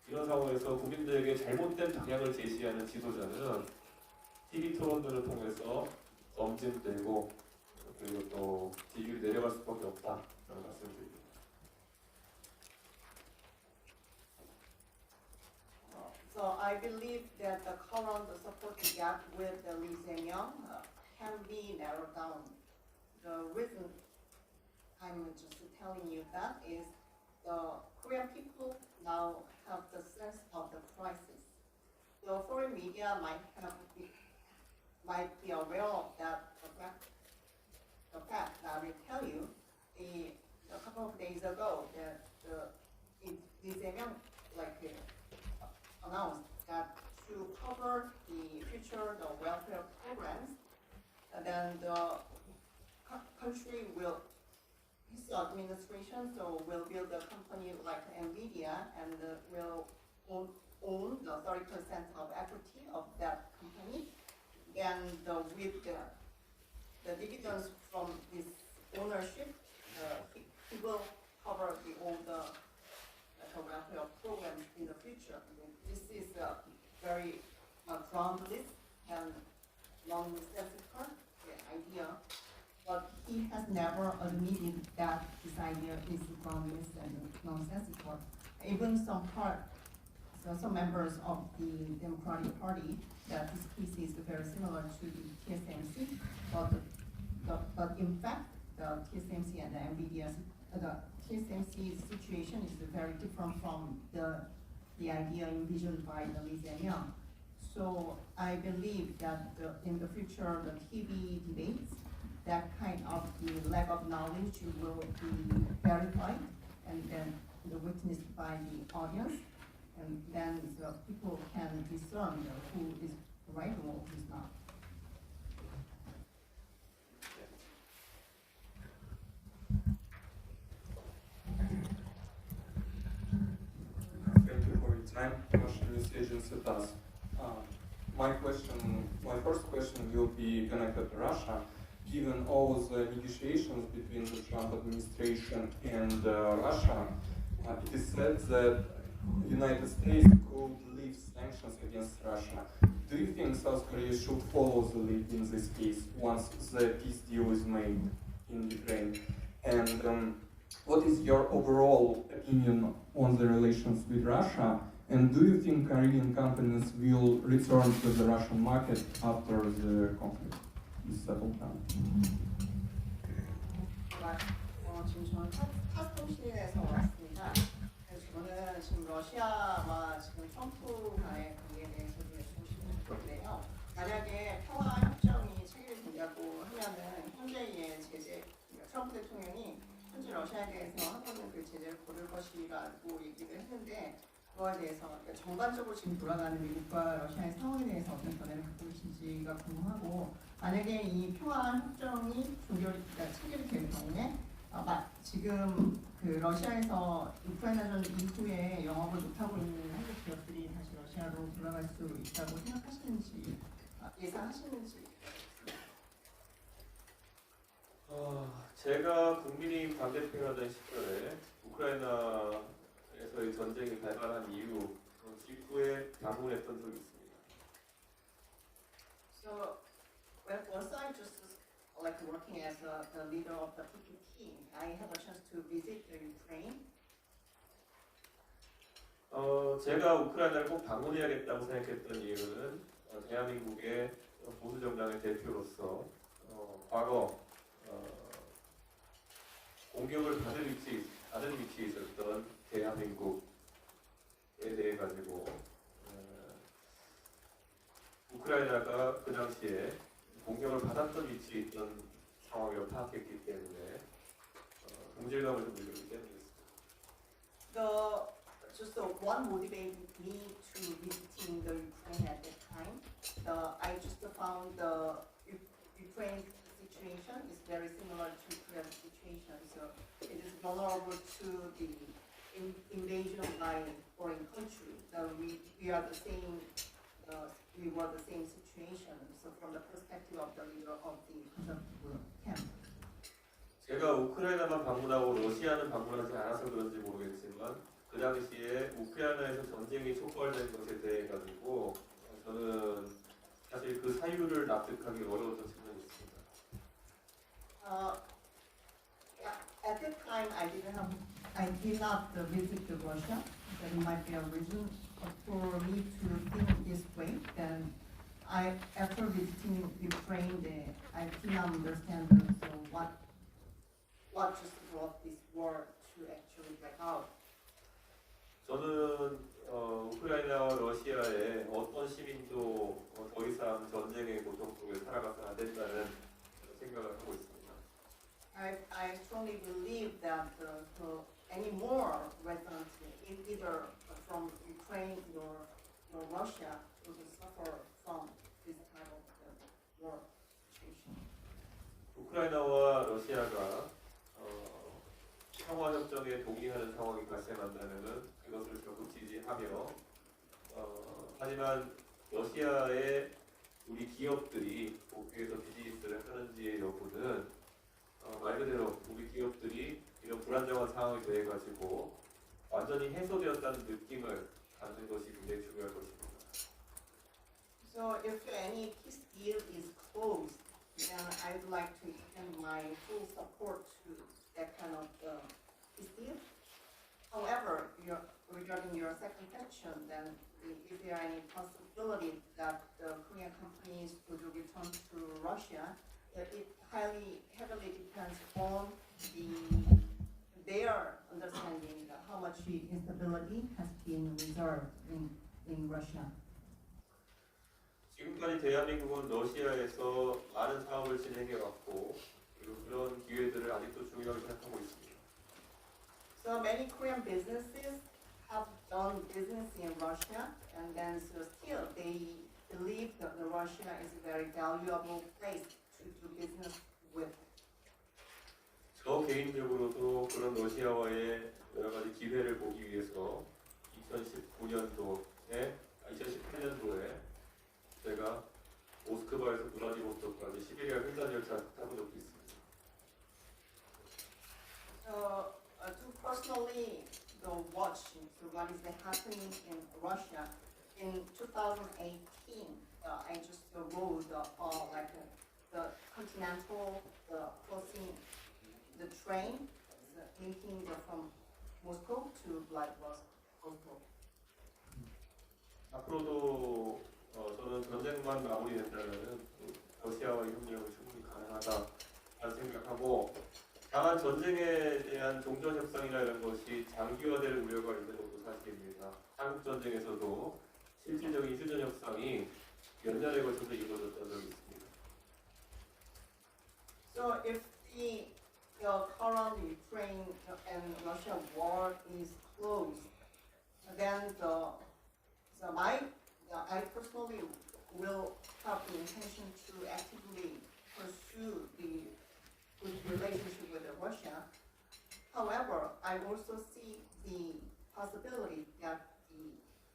이런 상황에서 국민들에게 잘못된 방향을 제시하는 지도자는 TV 토론들을 통해서 검증되고 그리고 또 지지율이 내려갈 수밖에 없다라는 말씀드립니다. So I believe that the current support gap with the Lee Jae-myung can be narrowed down. The reason I'm just telling you that is the Korean people now have the sense of the crisis. The foreign media might be aware of that the fact that I will tell you a couple of days ago that Lee Jae-myung announced that to cover the future the welfare programs, then the country will, his administration, will build a company like NVIDIA and will own the 30% of equity of that company. And with the dividends from this ownership, he will cover all the welfare programs in the future. This is a very groundless and nonsensical idea, but he has never admitted that this idea is groundless and nonsensical. Even some members of the Democratic Party that this case is very similar to the TSMC, but in fact the TSMC and the NVIDIA, the TSMC situation is very different from the idea envisioned by the Lee Jae-myung. So I believe that in the future, the TV debates, that kind of the lack of knowledge will be verified and then witnessed by the audience, and then the people can discern who is right or who is not. Thank you for your time. Russian News Agency TASS. My first question will be connected to Russia. Given all the negotiations between the Trump administration and Russia, it is said that the United States could lift sanctions against Russia. Do you think South Korea should follow the lead in this case once the peace deal is made in Ukraine? And what is your overall opinion on the relations with Russia? And do you think Korean companies will return to the Russian market after the conflict is settled down? 지금 저는 타스통신에서 왔습니다. 그래서 저는 지금 러시아와 지금 트럼프 간의 관계에 대해서 좀 여쭤보고 싶은 건데요. 만약에 평화 협정이 체결된다고 하면은 현재의 제재, 트럼프 대통령이 현재 러시아에 대해서 한 번은 그 제재를 거둘 것이라고 얘기를 했는데, 그거에 대해서 전반적으로 지금 돌아가는 미국과 러시아의 상황에 대해서 어떤 변화를 갖고 계신지가 궁금하고, 만약에 이 평화 협정이 체결이 될 경우에 지금 그 러시아에서 우크라이나전 이후에 영업을 못하고 있는 한국 기업들이 다시 러시아로 돌아갈 수 있다고 생각하시는지, 예상하시는지. 제가 국민의힘 당대표였던 시절에 우크라이나에서의 전쟁이 발발한 이후 직후에 방문했던 적이 있습니다. So when was I just working as the leader of the PPP, I had a chance to visit Ukraine. 제가 우크라이나를 꼭 방문해야겠다고 생각했던 이유는 대한민국의 보수 정당의 대표로서 과거 공격을 받은 위치에 있었던 대한민국에 대해 가지고 우크라이나가 그 당시에 공격을 받았던 위치에 있던 상황을 파악했기 때문에 동질감을 좀 느꼈기 때문이었습니다. Just what motivated me to visiting the Ukraine at that time. I just found the Ukraine situation is very similar to Korean situation. So it is vulnerable to the invasion by foreign country. We are the same. We were the same situation. So from the perspective of the leader of the conservative camp. 제가 우크라이나만 방문하고 러시아는 방문하지 않아서 그런지 모르겠지만 그 당시에 우크라이나에서 전쟁이 촉발된 것에 대해 가지고 저는 사실 그 사유를 납득하기 어려웠던 측면이 있습니다. At that time, I did not visit Russia. That might be a reason for me to think this way. Then, after visiting Ukraine, I did not understand what just brought this war to actually break out. 저는 우크라이나와 러시아의 어떤 시민도 더 이상 전쟁의 고통 속에 살아가서 안 된다는 생각을 하고 있습니다. I strongly believe that any more residents, either from Ukraine or Russia, will suffer from this type of war situation. 우크라이나와 러시아가 평화협정에 동의하는 상황이 발생한다면 그것을 적극 지지하며 하지만 러시아의 우리 기업들이 복귀해서 비즈니스를 하는지의 여부는 말 그대로 우리 기업들이 이런 불안정한 상황이 돼가지고 완전히 해소되었다는 느낌을 갖는 것이 굉장히 중요할 것입니다. So if any peace deal is closed, then I would like to extend my full support to that kind of peace deal. However, regarding your second question, then is there any possibility that the Korean companies would return to Russia? It heavily depends on their understanding how much instability has been reserved in Russia. 지금까지 대한민국은 러시아에서 많은 사업을 진행해 왔고 그리고 그런 기회들을 아직도 중요하게 생각하고 있습니다. So many Korean businesses have done business in Russia, and then so still they believe that Russia is a very valuable place to do business with. 저 개인적으로도 그런 러시아와의 여러 가지 기회를 보기 위해서 2018년도에 제가 모스크바에서 블라디보스토크까지 시베리아 횡단 열차 타본 적도 있습니다. So to personally watch what is happening in Russia in 2018, I just rode the Continental, crossing the train, linking from Moscow to Vladivostok. 앞으로도 저는 전쟁만 마무리된다면 러시아와의 협력은 충분히 가능하다라는 생각하고 다만 전쟁에 대한 종전 협상이나 이런 것이 장기화될 우려가 있는 것도 사실입니다. 한국 전쟁에서도 실질적인 휴전 협상이 몇 년에 걸쳐서 이루어졌던 적이 있습니다. So if the current Ukraine and Russia war is closed, then I personally will have the intention to actively pursue the good relationship with Russia. However, I also see the possibility that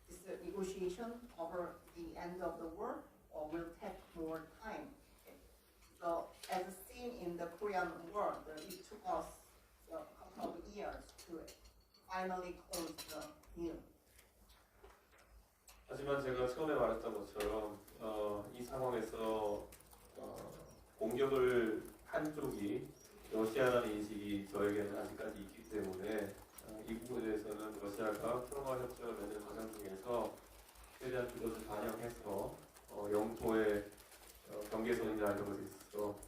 this negotiation over the end of the war will take more time. So, as seen in the Korean War, it took us a couple of years to finally close the deal. 하지만 제가 처음에 말했던 것처럼 이 상황에서 공격을 한 쪽이 러시아라는 인식이 저에게는 아직까지 있기 때문에 이 부분에 대해서는 러시아가 프로마 협정을 맺는 과정 중에서 최대한 그것을 반영해서 영토의 경계선이나 이런 것에 있어서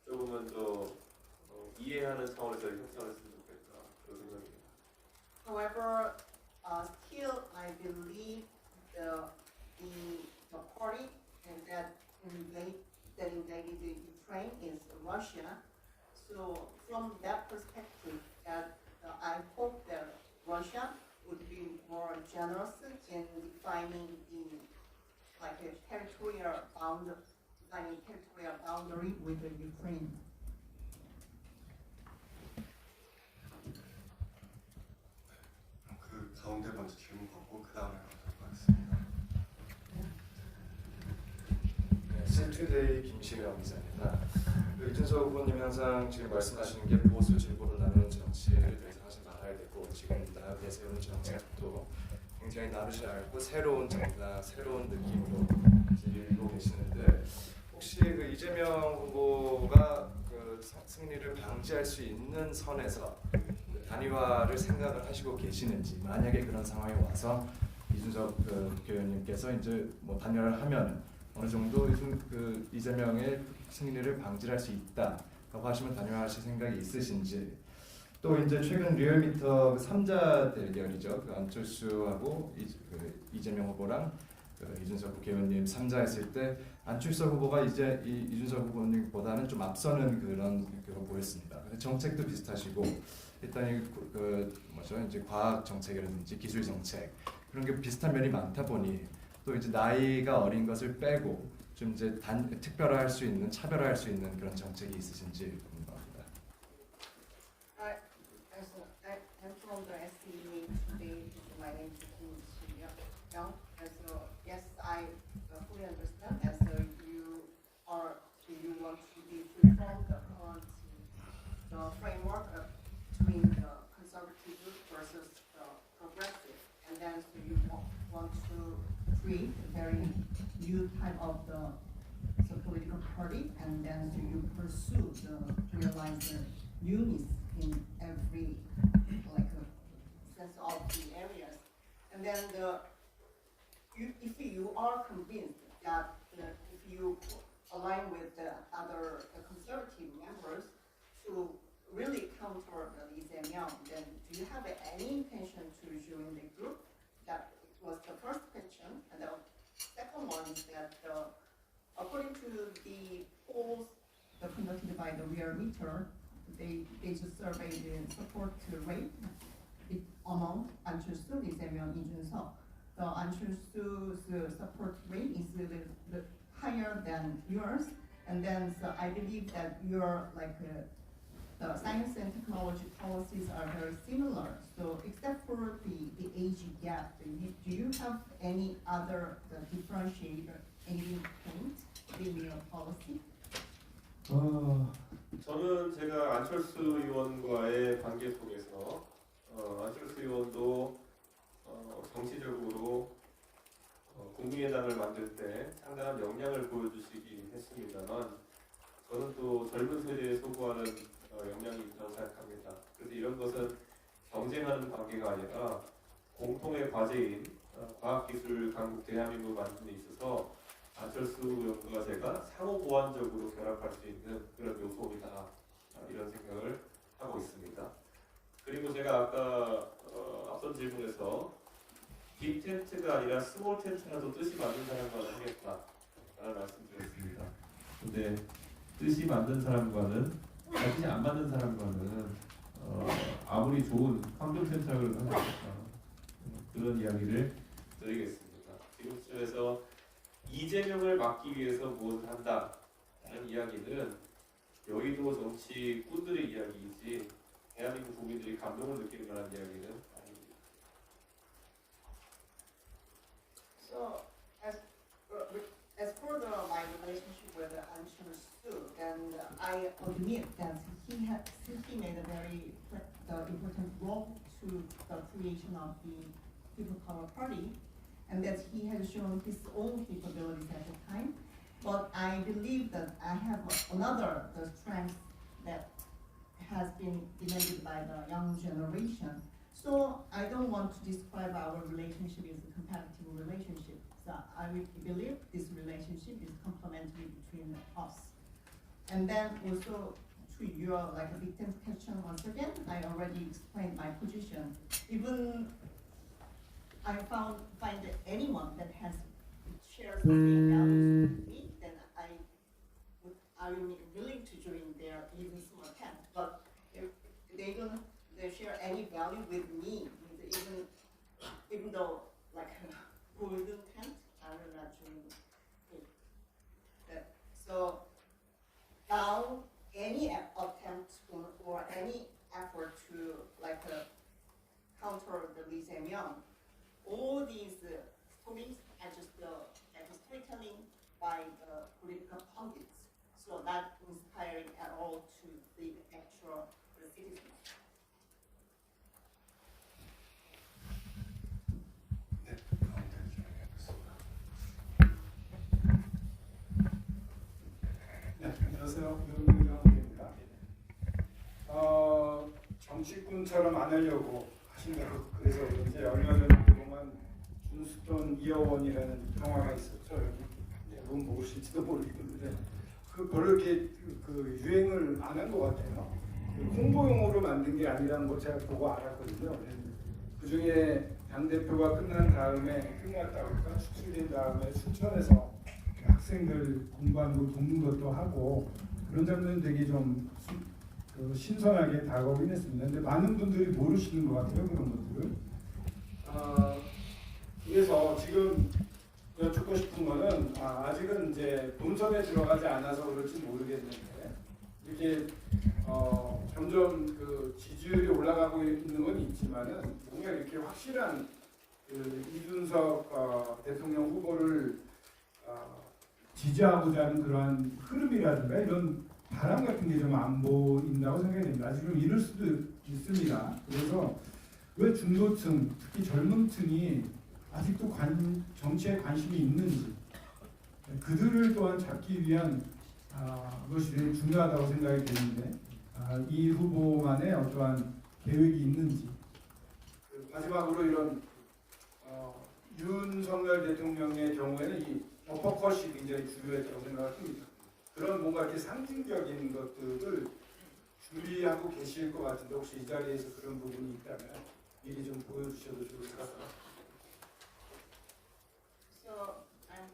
조금은 더 이해하는 차원에서 협상을 했으면 좋겠다 그런 생각입니다. However, still I believe the party and that invaded Ukraine is Russia. So from that perspective, I hope that Russia would be more generous in defining a territorial boundary with the Ukraine. 그 가운데 먼저 질문 받고 그 다음에 가도록 하겠습니다. 네, 센투데이 김시영 기자입니다. 이준석 후보님이 항상 지금 말씀하시는 게 보수 진보로 나누는 정치를 더 이상 하지 말아야 되고 지금 내세우는 정책도 굉장히 나누지 않고 새로운 정당, 새로운 느낌으로 이루고 계시는데 혹시 그 이재명 후보가 그 승리를 방지할 수 있는 선에서 그 단일화를 생각을 하시고 계시는지 만약에 그런 상황이 와서 이준석 국회의원님께서 이제 뭐 단일화를 하면 어느 정도 그 이재명의 승리를 방지할 수 있다라고 하시면 단일화하실 생각이 있으신지 또 이제 최근 리얼미터 3자 대결이죠. 그 안철수하고 이재명 후보랑 이준석 국회의원님 3자 했을 때 안철수 후보가 이제 이준석 후보님보다는 좀 앞서는 그런 보였습니다. 근데 정책도 비슷하시고 일단 뭐죠 이제 과학 정책이라든지 기술 정책 그런 게 비슷한 면이 많다 보니 또 이제 나이가 어린 것을 빼고 좀 이제 특별화할 수 있는 차별화할 수 있는 그런 정책이 있으신지 궁금합니다. I'm from the SCE today. My name is Kim Young. Yes, I fully understand. You want to reform the current framework between the conservative versus the progressive, and then so you want to create a very new type of the political party, and then so you pursue realize the newness in every sense of the areas, and then if you are convinced that if you align with the other conservative members to really counter Lee Jae-myung, then do you have any intention to join the group? That was the first question, and the second one is that according to the polls conducted by the Real-Meter, they just surveyed the support rate among Anchulsu, Lee Jae-myung, Lee Jun-seok. The Anchulsu's support rate is a little bit higher than yours, and then so I believe that your the science and technology policies are very similar. So except for the age gap, do you have any other differentiator, any point in your policy? 저는 제가 안철수 의원과의 관계 속에서 안철수 의원도 정치적으로 국민의당을 만들 때 상당한 역량을 보여주시긴 했습니다만 저는 또 젊은 세대에 소구하는 역량이 있다고 생각합니다. 그래서 이런 것은 경쟁하는 관계가 아니라 공통의 과제인 과학기술 강국 대한민국 만드는 데 있어서 안철수 의원과 제가 상호 보완적으로 결합할 수 있는 그런 요소이다 이런 생각을 하고 있습니다. 그리고 제가 아까 앞선 질문에서 빅 텐트가 아니라 스몰 텐트라도 뜻이 맞는 사람과는 하겠다라는 말씀드렸습니다. 근데 뜻이 맞는 사람과는 뜻이 안 맞는 사람과는 아무리 좋은 황금 텐트라고 해도 하겠다 그런 이야기를 드리겠습니다. 지금 시점에서 이재명을 막기 위해서 무엇을 한다라는 이야기는 여의도 정치 꾼들의 이야기이지 대한민국 국민들이 감동을 느끼는 그런 이야기는 아닙니다. So as for my relationship with Anchulsu, then I admit that he made a very important role to the creation of the People Power Party, and that he has shown his own capabilities at the time. But I believe that I have another strength that has been demanded by the young generation. So I don't want to describe our relationship as a competitive relationship. So I would believe this relationship is complementary between us. And then also to your like a victim question once again, I already explained my position. Even I find that anyone that has shares the same values with me, then I'm willing to join their even small tent. But if they don't share any value with me, even though like a golden tent, I will not join it. So now any attempt or any effort to like counter the Lee Jae-myung, all these stories are just storytelling by the political pundits. So not inspiring at all to the actual citizens. 네, 가운데 진행하겠습니다. 네, 안녕하세요. 윤영입니다. 정치꾼처럼 안 하려고 하신다고 그래서 이제 얼마 전에 그동안 준스톤 이어원이라는 영화가 있었죠. 여기 대부분 모르실지도 모르겠는데 그 별로 이렇게 그 유행을 안 한 것 같아요. 홍보용으로 만든 게 아니라는 거 제가 보고 알았거든요. 그 중에 당 대표가 끝났다고 할까 축출된 다음에 춘천에서 학생들 공부하는 거 돕는 것도 하고 그런 장면은 되게 좀 신선하게 다가오긴 했습니다. 근데 많은 분들이 모르시는 것 같아요, 그런 것들을. 그래서 지금 여쭙고 싶은 거는 아직은 이제 본선에 들어가지 않아서 그럴지 모르겠는데 이렇게 점점 그 지지율이 올라가고 있는 건 있지만은 뭔가 이렇게 확실한 그 이준석 대통령 후보를 지지하고자 하는 그러한 흐름이라든가 이런 바람 같은 게 좀 안 보인다고 생각이 됩니다. 지금 이럴 수도 있습니다. 그래서 왜 중도층, 특히 젊은 층이 아직도 정치에 관심이 있는지 그들을 또한 잡기 위한 것이 되게 중요하다고 생각이 되는데 이 후보만의 어떠한 계획이 있는지 마지막으로 이런 윤석열 대통령의 경우에는 이 어퍼컷이 굉장히 중요했다고 생각합니다. 그런 뭔가 이렇게 상징적인 것들을 준비하고 계실 것 같은데 혹시 이 자리에서 그런 부분이 있다면 미리 좀 보여주셔도 좋을 것 같아요. So I'm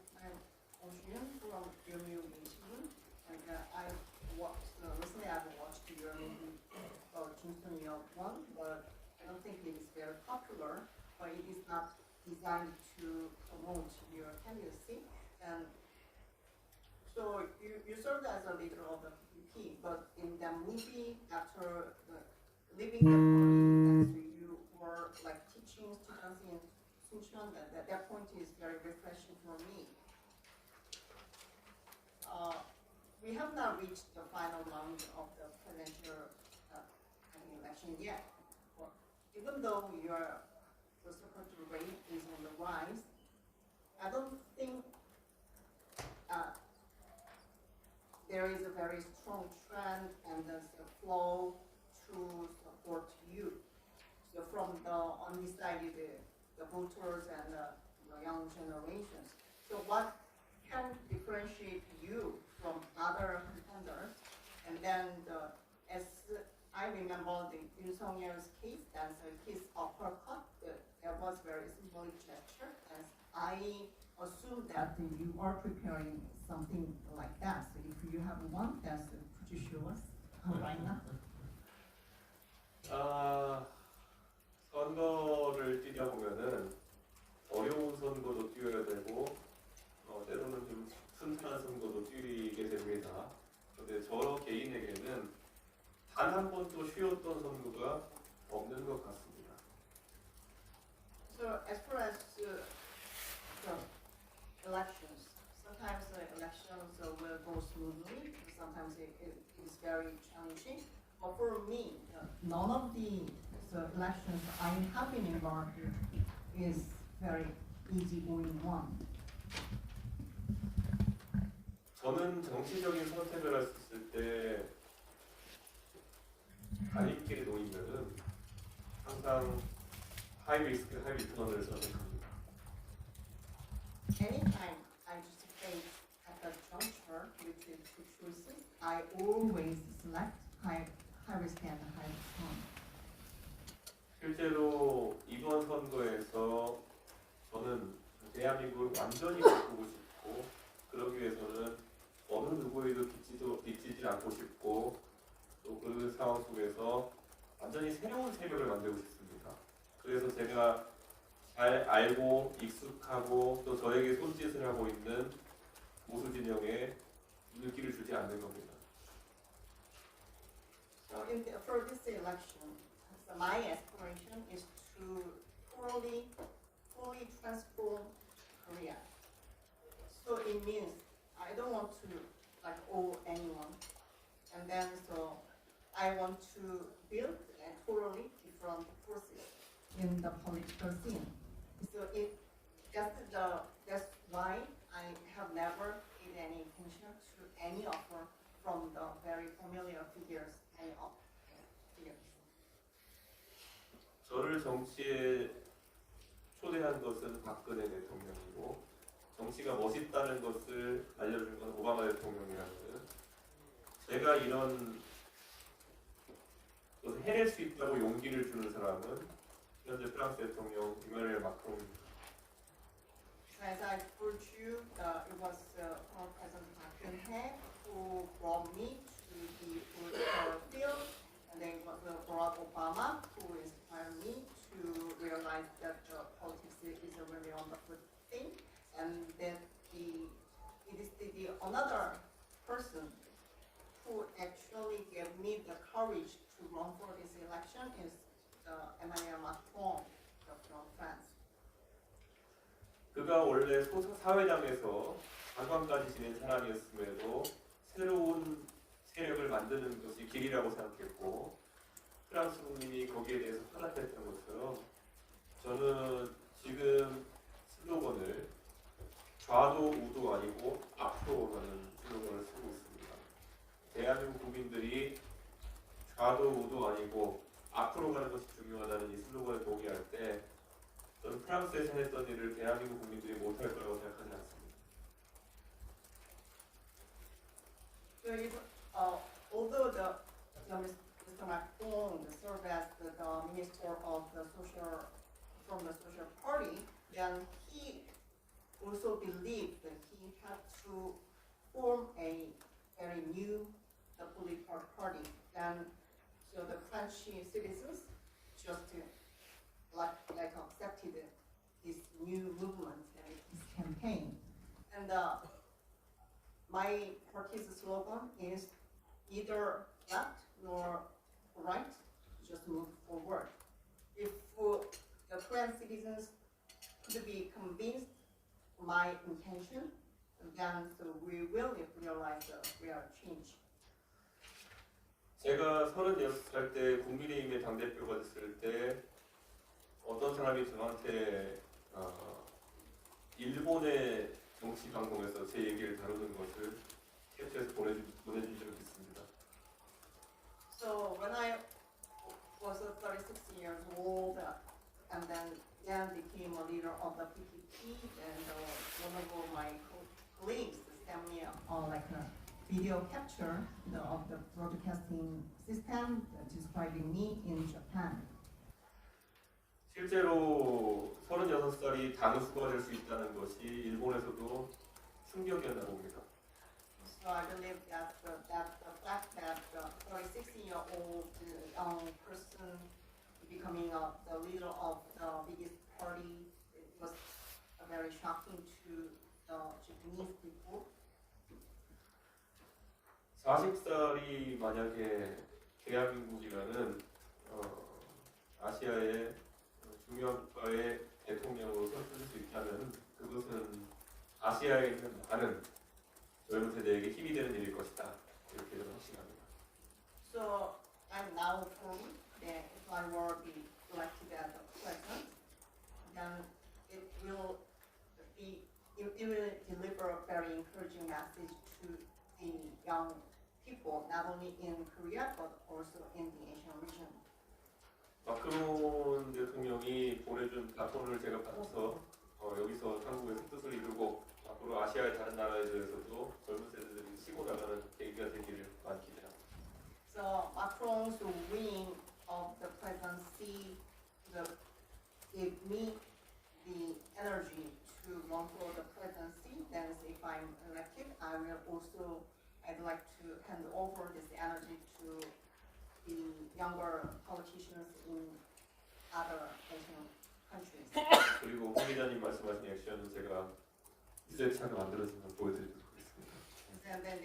Ocean from Yomiuri Shimbun, and recently I've watched your movie Kingston Year 1, but I don't think it is very popular, but it is not designed to promote your candidacy. And so you served as a leader of the PPP, but in the movie, after leaving the party, you were like teaching students in Suncheon. That point is very refreshing for me. We have not reached the final round of the presidential election yet. But even though the support rate is on the rise, I don't think there is a very strong trend and there's a flow to support you. So from the undecided the voters and the young generations. So what can differentiate you from other contenders? And then as I remember the Yoon Sung-yeol's case, that's his uppercut, that was very symbolic gesture. As I assume that you are preparing something like that. So if you have one, that's could you show us right now? 선거를 뛰다 보면은 어려운 선거도 뛰어야 되고 때로는 좀 순탄한 선거도 뛰게 됩니다. 그런데 저 개인에게는 단 한 번도 쉬었던 선거가 없는 것 같습니다. So as far as the elections, sometimes the elections will go smoothly, sometimes it is very challenging. But for me, none of the elections I have been involved in is very easygoing one. 저는 정치적인 선택을 할 수 있을 때 갈림길에 놓이면은 항상 하이 리스크 하이 리턴을 선택합니다. Anytime I just face at the juncture between two choices, I always select high risk and high return. 실제로 이번 선거에서 저는 대한민국을 완전히 바꾸고 싶고 그러기 위해서는 어느 누구에도 빚지지 않고 싶고 또 그 상황 속에서 완전히 새로운 세력을 만들고 싶습니다. 그래서 제가 잘 알고 익숙하고 또 저에게 손짓을 하고 있는 보수 진영에 눈길을 주지 않는 겁니다. So for this election, so my aspiration is to fully transform Korea. So it means I don't want to like owe anyone, and then so I want to build a totally different forces in the political scene. So that's why I have never paid any attention to any offer from the very familiar figures and figures. 저를 정치에 초대한 것은 박근혜 대통령이고 정치가 멋있다는 것을 알려준 건 오바마 대통령이라는 제가 이런 것을 해낼 수 있다고 용기를 주는 사람은 현재 프랑스 대통령 이마누엘 마크롱입니다. As I told you, it was former President Park Geun-hye who brought me to the political field, and then it was Barack Obama who inspired me to realize that politics is a really wonderful thing, and that it is the another person who actually gave me the courage to run for this election is Emmanuel Macron from France. 그가 원래 사회당에서 장관까지 지낸 사람이었음에도 새로운 세력을 만드는 것이 길이라고 생각했고 프랑스 국민이 거기에 대해서 화답했던 것처럼 저는 지금 슬로건을 좌도 우도 아니고 앞으로 가는 슬로건을 쓰고 있습니다. 대한민국 국민들이 좌도 우도 아니고 앞으로 가는 것이 중요하다는 이 슬로건에 동의할 때 저는 프랑스에서 했던 일을 대한민국 국민들이 못할 거라고 생각하지 않습니다. So although Mr. Macron served as the minister of the social party, then he also believed that he had to form a very new political party. And so the French citizens just accepted this new movement and his campaign. And my party's slogan is either left nor right, just move forward. If the Korean citizens could be convinced my intention, then so we will realize the real change. 제가 36살 때 국민의힘의 당대표가 됐을 때 어떤 사람이 저한테 일본의 정치 방송에서 제 얘기를 다루는 것을 캡처해서 보내준 적이 있습니다. So when I was 36 years old and then became a leader of the PPP, and one of my colleagues sent me like a video capture of the broadcasting system describing me in Japan. 실제로 36살이 당수가 될 수 있다는 것이 일본에서도 충격이었나 봅니다. So I believe that the fact that the 36-year-old young person becoming the leader of the biggest party, it was very shocking to the Japanese people. 40살이 만약에 대한민국이라는 아시아의 중요한 국가의 대통령으로 선출될 수 있다면 그것은 아시아에 있는 많은 젊은 세대에게 힘이 되는 일일 것이다. 이렇게 저는 확신합니다. So I'm now told that if I were be elected as the president, then it will deliver a very encouraging message to the young people, not only in Korea but also in the Asian region. 마크론 대통령이 보내준 바톤을 제가 받아서 여기서 한국에서 뜻을 이루고 앞으로 아시아의 다른 나라에서도 젊은 세대들이 치고 나가는 계기가 되기를 바랍니다. So Macron's win of the presidency gave me the energy to run for the presidency. Then if I'm elected, I'd like to hand over this energy to the younger politicians in other Asian countries. 그리고 홍 기자님 말씀하신 액션은 제가 유세차가 만들어지면 보여드리도록 하겠습니다. And then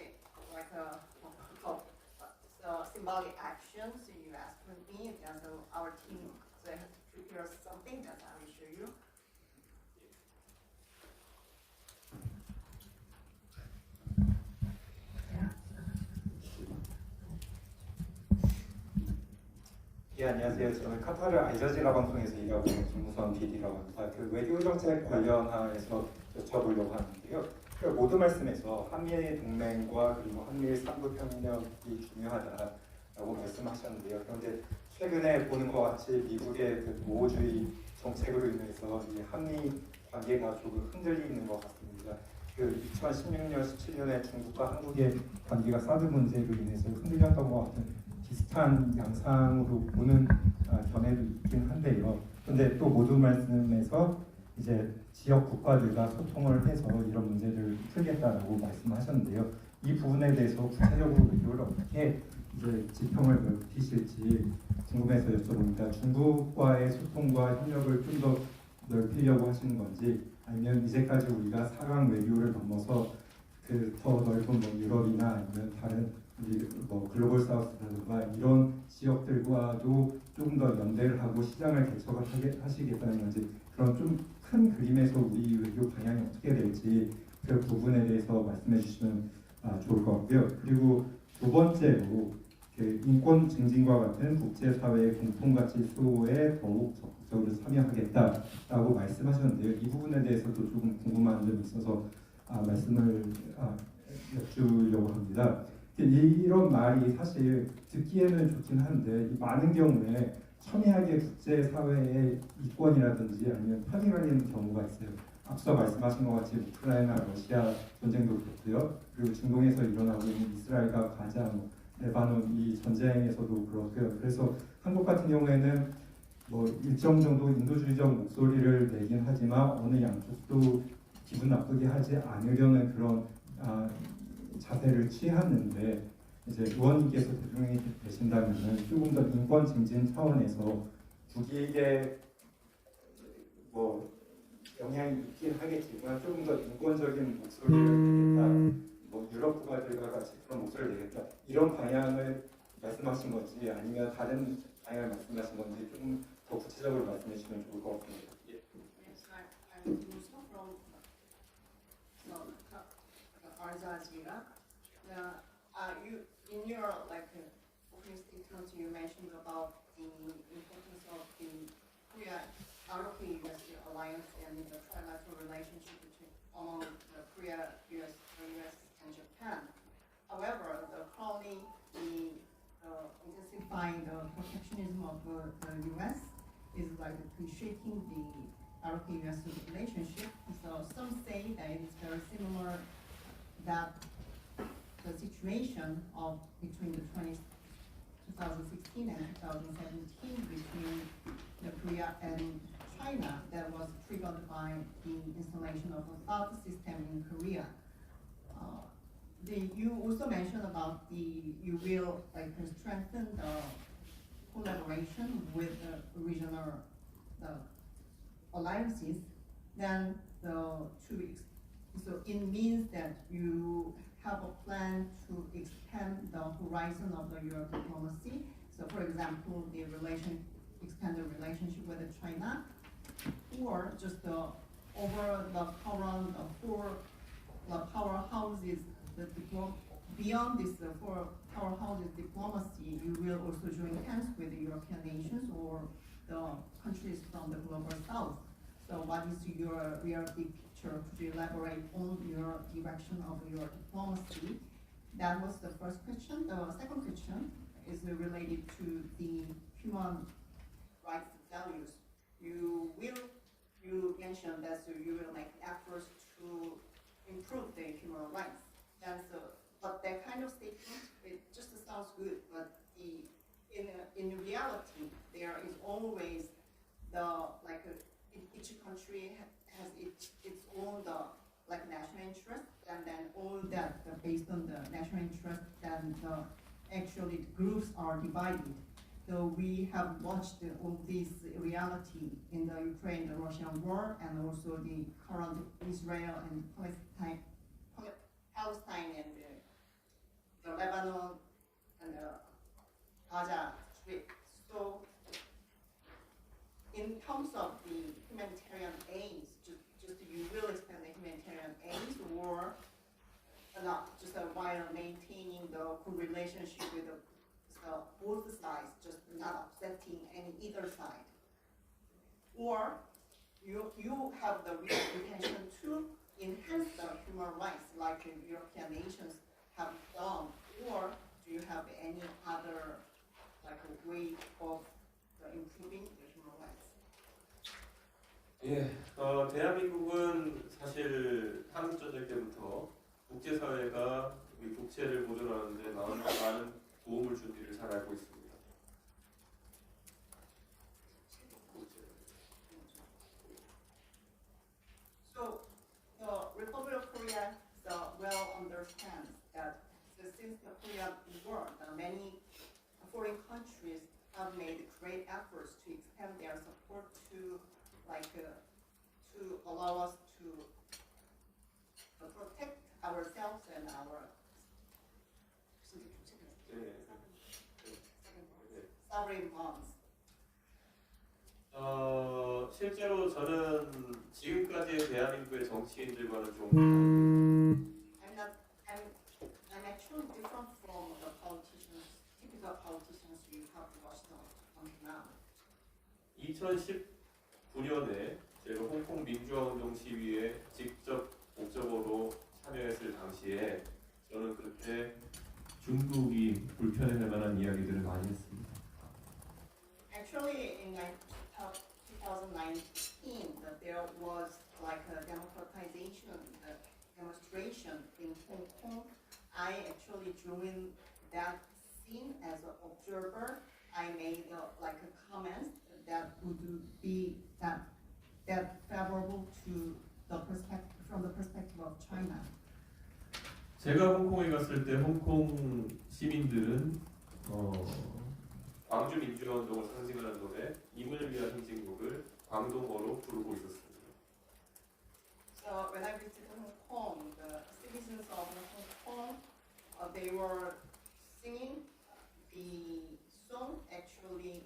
so symbolic actions you asked for me, and so our team so has to prepare something that I will show you. 예, 안녕하세요. 저는 카타르 알자지라 방송에서 일하고 있는 김우선 PD라고 합니다. 그 외교 정책 관련해서 여쭤보려고 하는데요. 그 모두 말씀에서 한미일 동맹과 그리고 한미일 삼국 협력이 중요하다라고 말씀하셨는데요. 그런데 최근에 보는 것 같이 미국의 그 보호주의 정책으로 인해서 이 한미 관계가 조금 흔들리는 것 같습니다. 그 2016년, 17년에 중국과 한국의 관계가 사드 문제로 인해서 흔들렸던 것 같은 비슷한 양상으로 보는 견해도 있긴 한데요. 그런데 또 모두 말씀에서 이제 지역 국가들과 소통을 해서 이런 문제를 풀겠다라고 말씀하셨는데요. 이 부분에 대해서 구체적으로 외교를 어떻게 이제 지평을 넓히실지 궁금해서 여쭤봅니다. 중국과의 소통과 협력을 좀 더 넓히려고 하시는 건지, 아니면 이제까지 우리가 사강 외교를 넘어서 그 더 넓은 뭐 유럽이나 아니면 다른 뭐 글로벌 사우스라든가 이런 지역들과도 조금 더 연대를 하고 시장을 개척을 하시겠다는 건지, 그런 좀 큰 그림에서 우리 외교 방향이 어떻게 될지 그 부분에 대해서 말씀해 주시면 좋을 것 같고요. 그리고 두 번째로 그 인권 증진과 같은 국제사회의 공통가치 수호에 더욱 적극적으로 참여하겠다라고 말씀하셨는데요. 이 부분에 대해서도 조금 궁금한 점이 있어서 말씀을 여쭈려고 합니다. 이런 말이 사실 듣기에는 좋긴 한데 많은 경우에 첨예하게 국제사회의 이권이라든지 아니면 편의하는 경우가 있어요. 앞서 말씀하신 것 같이 우크라이나, 러시아 전쟁도 그렇고요. 그리고 중동에서 일어나고 있는 이스라엘과 가자, 레바논 이 전쟁에서도 그렇고요. 그래서 한국 같은 경우에는 뭐 일정 정도 인도주의적 목소리를 내긴 하지만 어느 양쪽도 기분 나쁘게 하지 않으려는 그런 자세를 취하는데, 이제 의원님께서 대통령이 되신다면 조금 더 인권 증진 차원에서 북익에 뭐 영향이 있긴 하겠지만 조금 더 인권적인 목소리를 내겠다, 뭐 유럽 국가들과 같이 그런 목소리를 내겠다, 이런 방향을 말씀하신 건지 아니면 다른 방향을 말씀하신 건지 좀 더 구체적으로 말씀해 주시면 좋을 것 같습니다. Yes, I'm also from Al Jazeera. You in your opening statement you mentioned about the importance of the ROK-US alliance and the trilateral relationship among Korea, US, and Japan. However, currently intensifying the protectionism of the US is reshaping the ROK-US relationship. So some say that it is very similar that the situation between the 2016 and 2017 between Korea and China that was triggered by the installation of a THAAD system in Korea. You also mentioned about you will strengthen the collaboration with the regional alliances. Then so it means that you have a plan to expand the horizon of your diplomacy. So, for example, expand the relationship with China, or just over the current powerhouses. Beyond this four powerhouses diplomacy, you will also join hands with the European nations or the countries from the global south. So, what is your real big picture? Could you elaborate on your direction of your diplomacy? That was the first question. The second question is related to the human rights values. You mentioned that you will make efforts to improve the human rights. But that kind of statement, it just sounds good, but in reality, there is always each country has its own national interest, and then all that based on the national interest, then actually the groups are divided. So we have watched all this reality in the Ukraine-Russian war, and also the current Israel and Palestine and the Lebanon and the Gaza Strip. So in terms of the humanitarian aid, just you will expand the humanitarian aid, or not, just while maintaining the good relationship with both sides, just not upsetting either side. Or you have the real intention to enhance the human rights like European nations have done, or do you have any other way of improving the human rights? 예, 대한민국은 사실 한국전쟁 때부터 국제사회가 우리 국채를 보존하는데 많은 도움을 준 일을 잘 알고 있습니다. So the Republic of Korea well understands that since the Korean War, many foreign countries have made great efforts to extend their support to allow us to protect ourselves and our sovereign bonds. 실제로 저는 지금까지의 대한민국의 정치인들과는 좀 I'm actually different from the politicians, typical politicians you have watched until now. 2019년에 제가 홍콩 민주화운동 시위에 직접 목적으로 참여했을 당시에 저는 그때 중국이 불편해할 만한 이야기들을 많이 했습니다. Actually, in 2019, there was a democratization demonstration in Hong Kong. I actually joined that scene as an observer. I made comments that would be that favorable to from the perspective of China. 제가 홍콩에 갔을 때 홍콩 시민들은 광주 민주화운동을 상징하는 노래 임을 위한 행진곡을 광동어로 부르고 있었습니다. So when I visited Hong Kong, the citizens of Hong Kong, they were singing the song. Actually,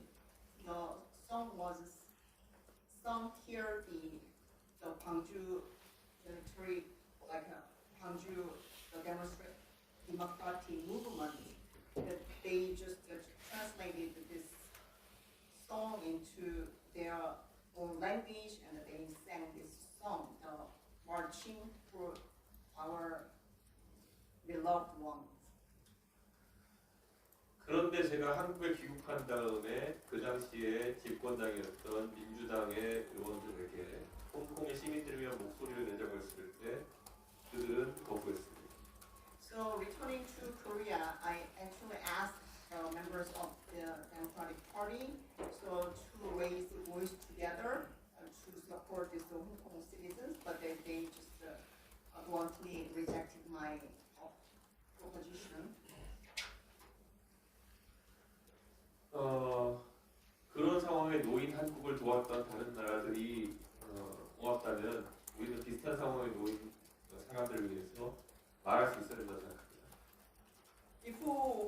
the song was sung here. The Gwangju military, Gwangju democratic movement. They just translated this song into their own language, and they sang this song, marching for our beloved ones. 그런데 제가 한국에 귀국한 다음에 그 당시에 집권당이었던 민주당의 의원들에게 홍콩의 시민들을 위한 목소리를 내자고 했을 때 그들은 거부했습니다. So returning to Korea, I actually asked members of the Democratic Party to raise the voice together to support these Hong Kong citizens, but they just bluntly rejected my proposition. 그런 상황에 놓인 한국을 도왔던 다른 나라들이 고맙다면 우리는 비슷한 상황에 놓인 사람들을 위해서 말할 수 있어야 된다고 생각합니다. If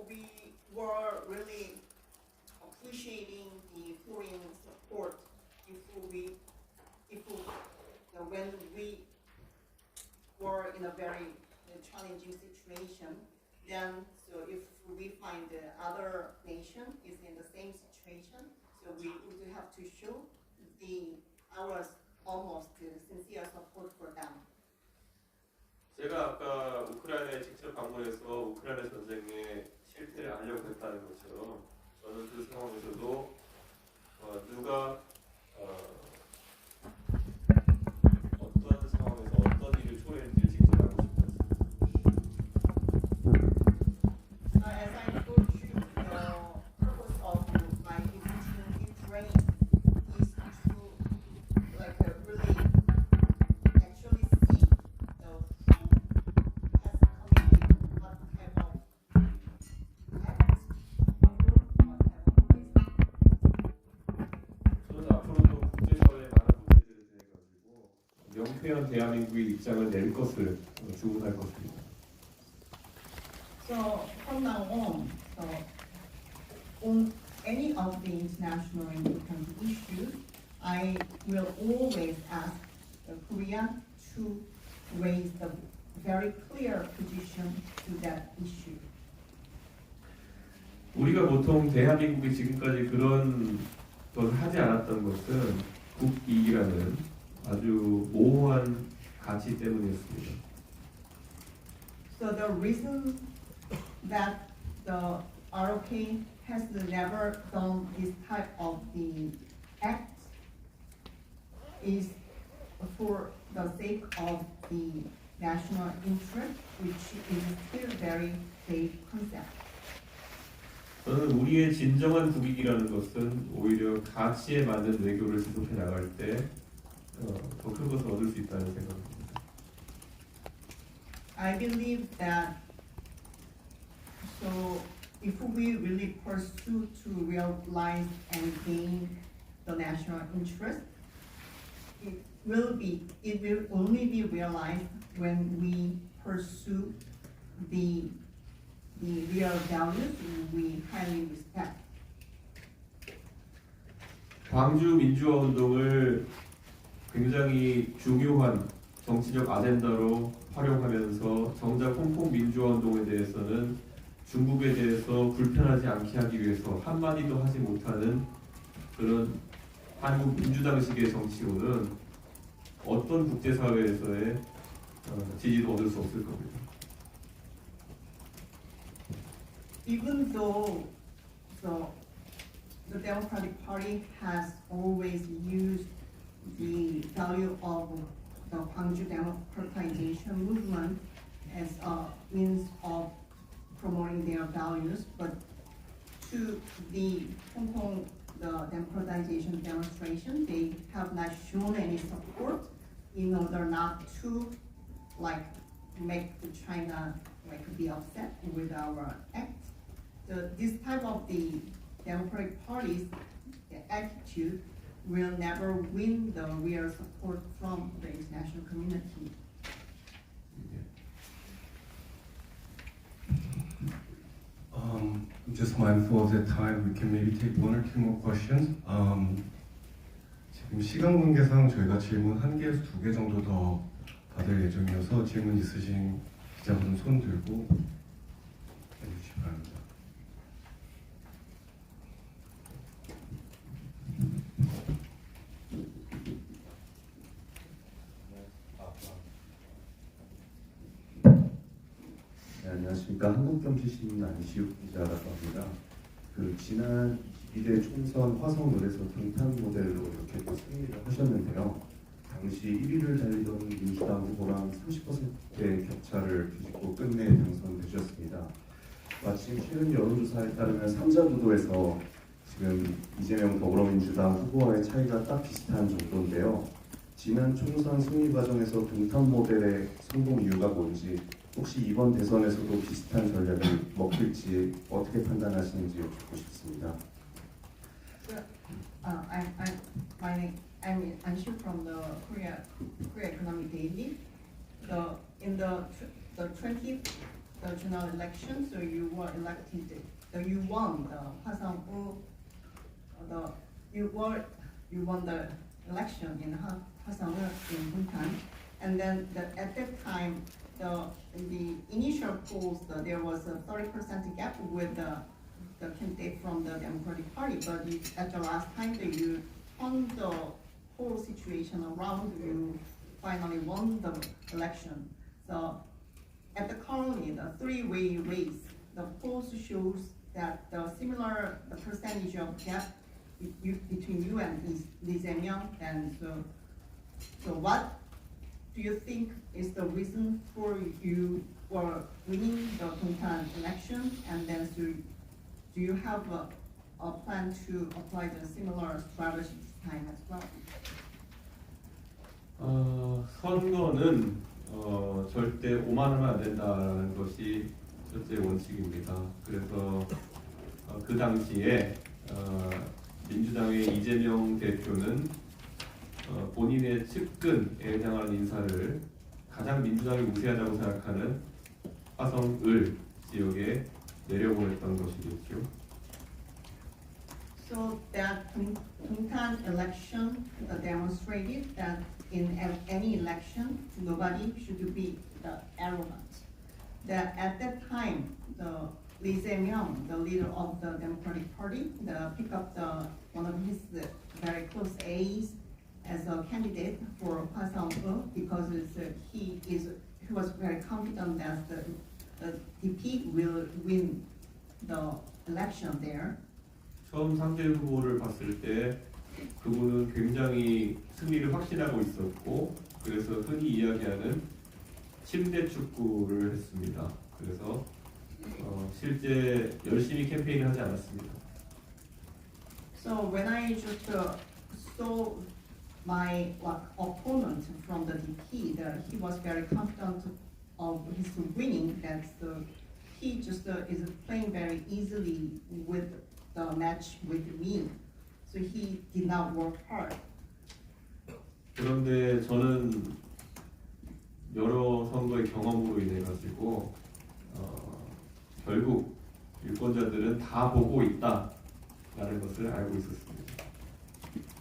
we were really appreciating the foreign support, when we were in a very challenging situation, then so if we find the other nation is in the same situation, so we would have to show our almost sincere support for them. 제가 아까 우크라이나에 직접 방문해서 우크라이나 전쟁의 실태를 알려고 했다는 것처럼 저는 그 상황에서도 누가 어떤 상황에서 어떤 일을 초래했는지 직접 알고 싶었어요. As I told you, the purpose of my visiting Ukraine is to really actually see who has committed what type of act or what type of business. 저는 앞으로도 국제사회의 많은 문제들에 대해 가지고 명쾌한 대한민국의 입장을 낼 것을 주문할 것입니다. So from now on any of the international important issues, I will always ask Korea to raise the very clear position to that issue. 우리가 보통 대한민국이 지금까지 그런 걸 하지 않았던 것은 국익이라는 아주 모호한 가치 때문이었습니다. So the reason that the ROK has never done this type of the act is for the sake of the national interest, which is still very vague concept. 저는 우리의 진정한 국익이라는 것은 오히려 가치에 맞는 외교를 지속해 나갈 때 더 큰 것을 얻을 수 있다는 생각입니다. I believe that so if we really pursue to realize and gain the national interest, it will only be realized when we pursue the real values we highly respect. 광주 민주화 운동을 굉장히 중요한 정치적 아젠다로 활용하면서 정작 홍콩 민주화 운동에 대해서는 중국에 대해서 불편하지 않게 하기 위해서 한마디도 하지 못하는 그런 한국 민주당식의 정치로는 어떤 국제사회에서의 지지도 얻을 수 없을 겁니다. Even though the Democratic Party has always used the value of the Gwangju democratization movement as a means of promoting their values, but to the Hong Kong democratization demonstration, they have not shown any support in order not to make China be upset with our act. This type of the Democratic Party's attitude will never win the real support from the international community. Just mindful of the time, we can maybe take one or two more questions. 지금 시간 관계상 저희가 질문 1개에서 2개 정도 더 받을 예정이어서 질문 있으신 기자분 손 들고 해주시기 바랍니다. 네, 안녕하십니까. 한국경제신문 안시욱 기자라고 합니다. 지난 22대 총선 화성을에서 경탄 모델로 이렇게 또 승리를 하셨는데요. 당시 1위를 달리던 민주당 후보랑 30%의 격차를 뒤집고 끝내 당선되셨습니다. 마침 최근 여론조사에 따르면 3자 구도에서 지금 이재명 더불어민주당 후보와의 차이가 딱 비슷한 정도인데요. 지난 총선 승리 과정에서 동탄 모델의 성공 이유가 뭔지, 혹시 이번 대선에서도 비슷한 전략을 먹힐지 어떻게 판단하시는지 여쭙고 싶습니다. I'm Anshu from the Korea Economic Daily. In the 20th general election, so you were elected. You won the Hwasong-gu. You won the election in Hwasong-gu in Bhutan, and then at that time, in the initial polls, there was a 30% gap with the candidate from the Democratic Party, but at the last time that you turned the whole situation around, you finally won the election. So at the currently the three-way race, the polls shows that the percentage of gap between you and Lee Jae-myung, and so what do you think is the reason for you for winning the Dongtan election, and then so do you have a plan to apply the similar strategy this time as well? 선거는 절대 오만하면 안 된다라는 것이 첫째 원칙입니다. 그래서 그 당시에 민주당의 이재명 대표는 본인의 측근에 해당하는 인사를 가장 민주당이 우세하다고 생각하는 화성을 지역에 내려보냈던 것이겠죠. So that Dongtan election demonstrated that in any election, nobody should be arrogant. That at that time, the Lee Jae-myung, the leader of the Democratic Party, picked up one of his very close aides as a candidate for Hwa Sang-woo because he was very confident that the DP will win the election there. 처음 상대 후보를 봤을 때 그분은 굉장히 승리를 확신하고 있었고, 그래서 흔히 이야기하는 침대 축구를 했습니다. 그래서 실제 열심히 캠페인을 하지 않았습니다. So when I just saw my opponent from the DP, that he was very confident of his winning, that he just is playing very easily with the match with me. So he did not work hard. 그런데 저는 여러 선거의 경험으로 인해 가지고 결국 유권자들은 다 보고 있다라는 것을 알고 있었습니다.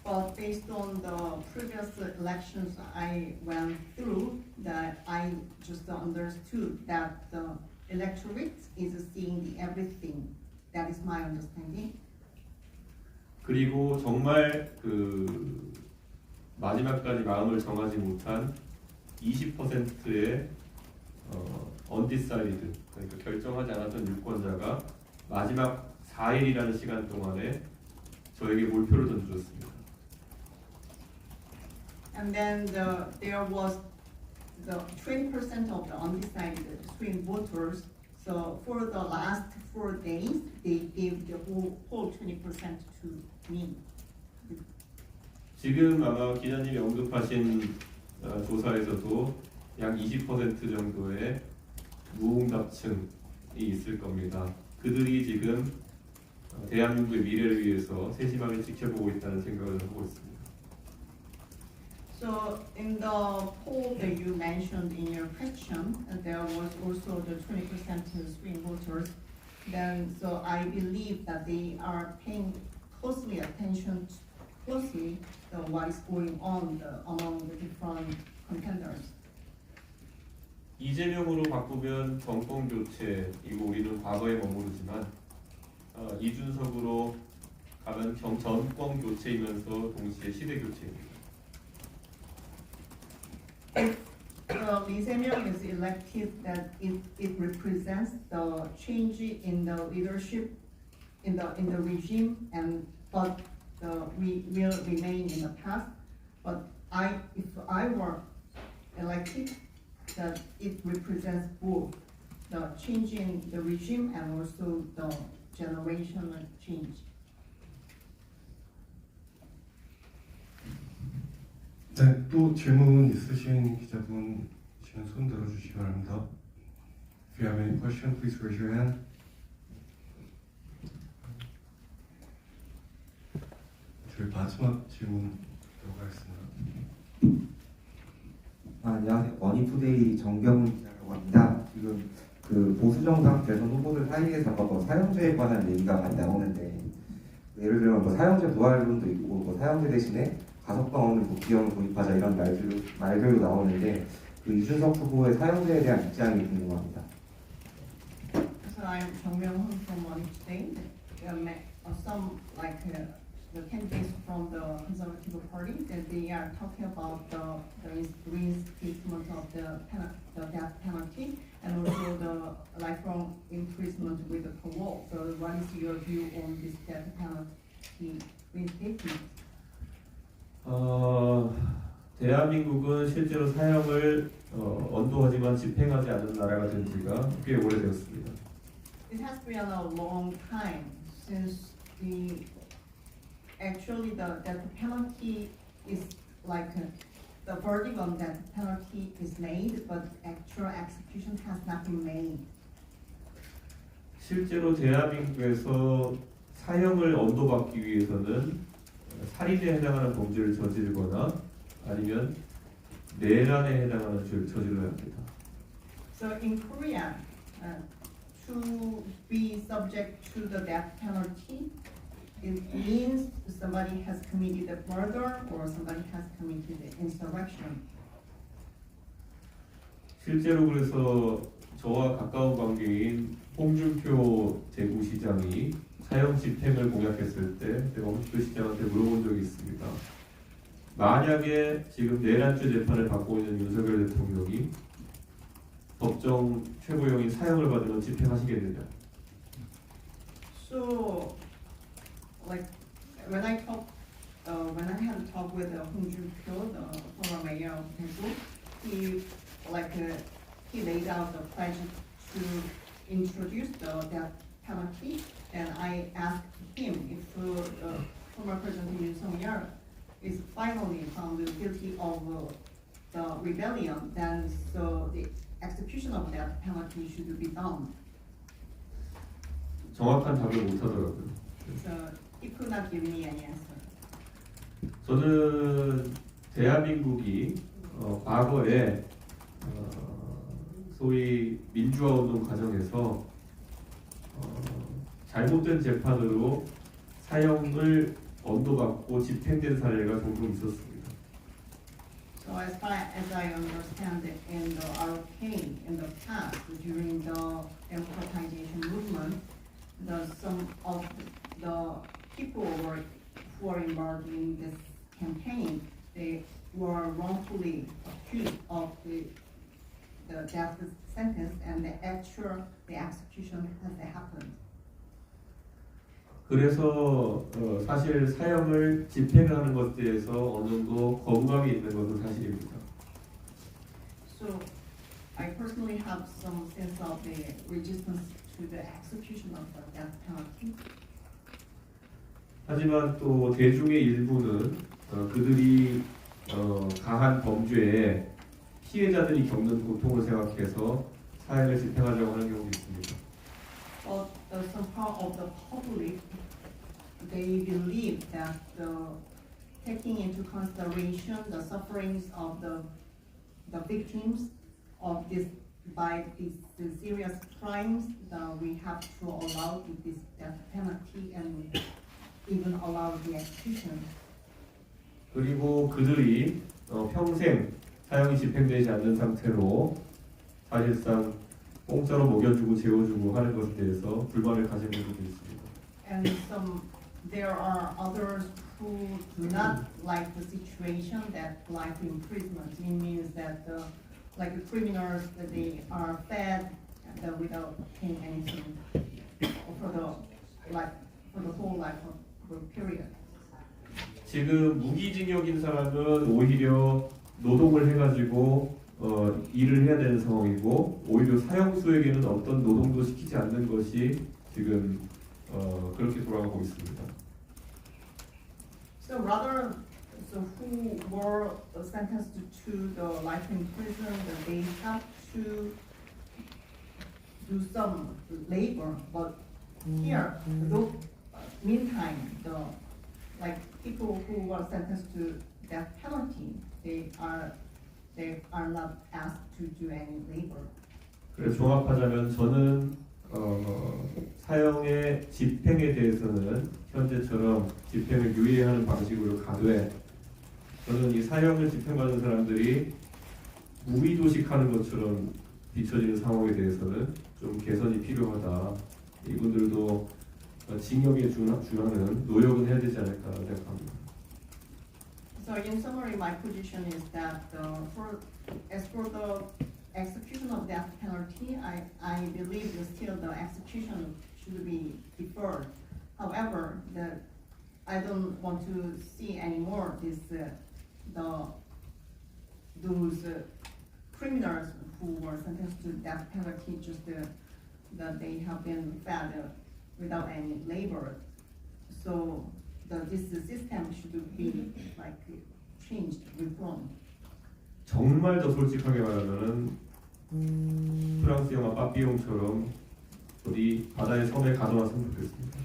But based on the previous elections I went through, that I just understood that the electorate is seeing everything. That is my understanding. 그리고 정말 그 마지막까지 마음을 정하지 못한 20%의 undecided, 그러니까 결정하지 않았던 유권자가 마지막 4일이라는 시간 동안에 저에게 몰표를 던져줬습니다. And then there was the 20% of the undecided swing voters. So for the last 4 days, they gave the whole 20% to me. 지금 아마 기자님이 언급하신 조사에서도 약 20% 정도의 무응답층이 있을 겁니다. 그들이 지금 대한민국의 미래를 위해서 세심하게 지켜보고 있다는 생각을 하고 있습니다. So in the poll that you mentioned in your question, there was also the 20% swing voters. Then, so I believe that they are paying closely attention to what is going on among the different contenders. 이재명으로 바꾸면 정권 교체이고 우리는 과거에 머무르지만 이준석으로 가면 정권 교체이면서 동시에 시대 교체입니다. If Lee Jae-myung is elected, that it represents the change in the leadership in the regime, but we will remain in the past. But if I were elected, that it represents both the change in the regime and also the generational change. 네, 또 질문 있으신 기자분 계시면 손 들어주시기 바랍니다. If you have any question, please raise your hand. 저희 마지막 질문 들어가겠습니다. 안녕하세요. 원인투데이 정병훈 기자라고 합니다. 지금 그 보수정당 대선 후보들 사이에서 사형제에 관한 얘기가 많이 나오는데, 예를 들면 사형제 부활론도 있고 사형제 대신에 가석방어는 복귀형을 도입하자 이런 말들도 나오는데, 그 이준석 후보의 사형제에 대한 입장이 궁금합니다. So I'm Jung Myung-hoon from One Today. Some the candidates from the Conservative Party, that they are talking about the reinstatement of the death penalty, and also the lifelong imprisonment with the parole. So what is your view on this death penalty reinstatement? 대한민국은 실제로 사형을 언도하지만 집행하지 않는 나라가 된 지가 꽤 오래되었습니다. It has been a long time since actually the death penalty is like the verdict on death penalty is made, but actual execution has not been made. 실제로 대한민국에서 사형을 언도받기 위해서는 살인에 해당하는 범죄를 저지르거나 아니면 내란에 해당하는 죄를 저질러야 합니다. So in Korea, to be subject to the death penalty, it means somebody has committed a murder or somebody has committed insurrection. 실제로 그래서 저와 가까운 관계인 홍준표 대구시장이 사형 집행을 공약했을 때 제가 홍준표 시장한테 물어본 적이 있습니다. 만약에 지금 내란죄 재판을 받고 있는 윤석열 대통령이 법정 최고형인 사형을 받으면 집행하시겠느냐? So, like when I had a talk with Hong Jun-pyo, the former mayor of Daegu, he laid out the pledge to introduce the death penalty, and I asked him if former President Yoon Suk-yeol is finally found guilty of the rebellion, then so the execution of death penalty should be done. 정확한 답을 못 하더라고요. So he could not give me any answer. 저는 대한민국이 과거에 소위 민주화 운동 과정에서 잘못된 재판으로 사형을 언도받고 집행된 사례가 종종 있었습니다. So as far as I understand it, in the ROK in the past, during the democratization movement, some of the people who were involved in this campaign, they were wrongfully accused of the death sentence, and the execution has happened. 그래서 사실 사형을 집행하는 것에 대해서 어느 정도 거부감이 있는 것은 사실입니다. So I personally have some sense of the resistance to the execution of the death penalty. 하지만 또 대중의 일부는 그들이 가한 범죄에 피해자들이 겪는 고통을 생각해서 사형을 집행하려고 하는 경우도 있습니다. But some part of the public, they believe that taking into consideration the sufferings of the victims of these serious crimes, we have to allow this death penalty and even allow the execution. 그리고 그들이 평생 사형이 집행되지 않는 상태로 사실상 공짜로 먹여주고 재워주고 하는 것에 대해서 불만을 가지는 분도 있습니다. And there are others who do not like the situation that life imprisonment. It means that like the criminals, that they are fed without paying anything for the whole life of the period. 지금 무기징역인 사람은 오히려 노동을 해가지고 일을 해야 되는 상황이고 오히려 사형수에게는 어떤 노동도 시키지 않는 것이 지금 그렇게 돌아가고 있습니다. So who were sentenced to the life in prison, they have to do some labor, but here, meantime, people who were sentenced to death penalty, they are not asked to do any labor. 그래서 종합하자면 저는 사형의 집행에 대해서는 현재처럼 집행을 유예하는 방식으로 가되 저는 이 사형을 집행받은 사람들이 무의도식하는 것처럼 비춰지는 상황에 대해서는 좀 개선이 필요하다. 이분들도 징역에 준하는 노력은 해야 되지 않을까 생각합니다. So in summary, my position is that as for the execution of death penalty, I believe that still the execution should be deferred. However, I don't want to see anymore those criminals who were sentenced to death penalty just that they have been fed without any labor. So this system should be like changed, reformed. 정말 더 솔직하게 말하면은 프랑스 영화 빠삐용처럼 우리 바다의 섬에 가둬놨으면 좋겠습니다.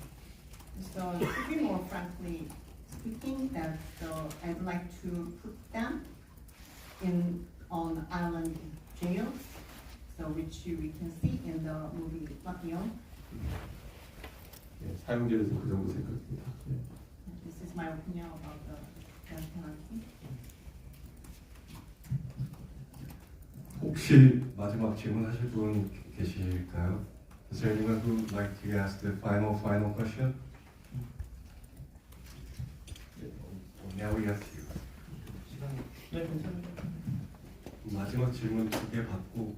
So to be more frankly speaking, that I'd like to put them on island jail, so which we can see in the movie Papillon. 네, 사용자에서 그 정도 생각입니다. 네. This is my opinion about the death penalty. 혹시 마지막 질문하실 분 계실까요? Is there anyone who would like to ask the final question? Now we have you. 마지막 질문 2개 받고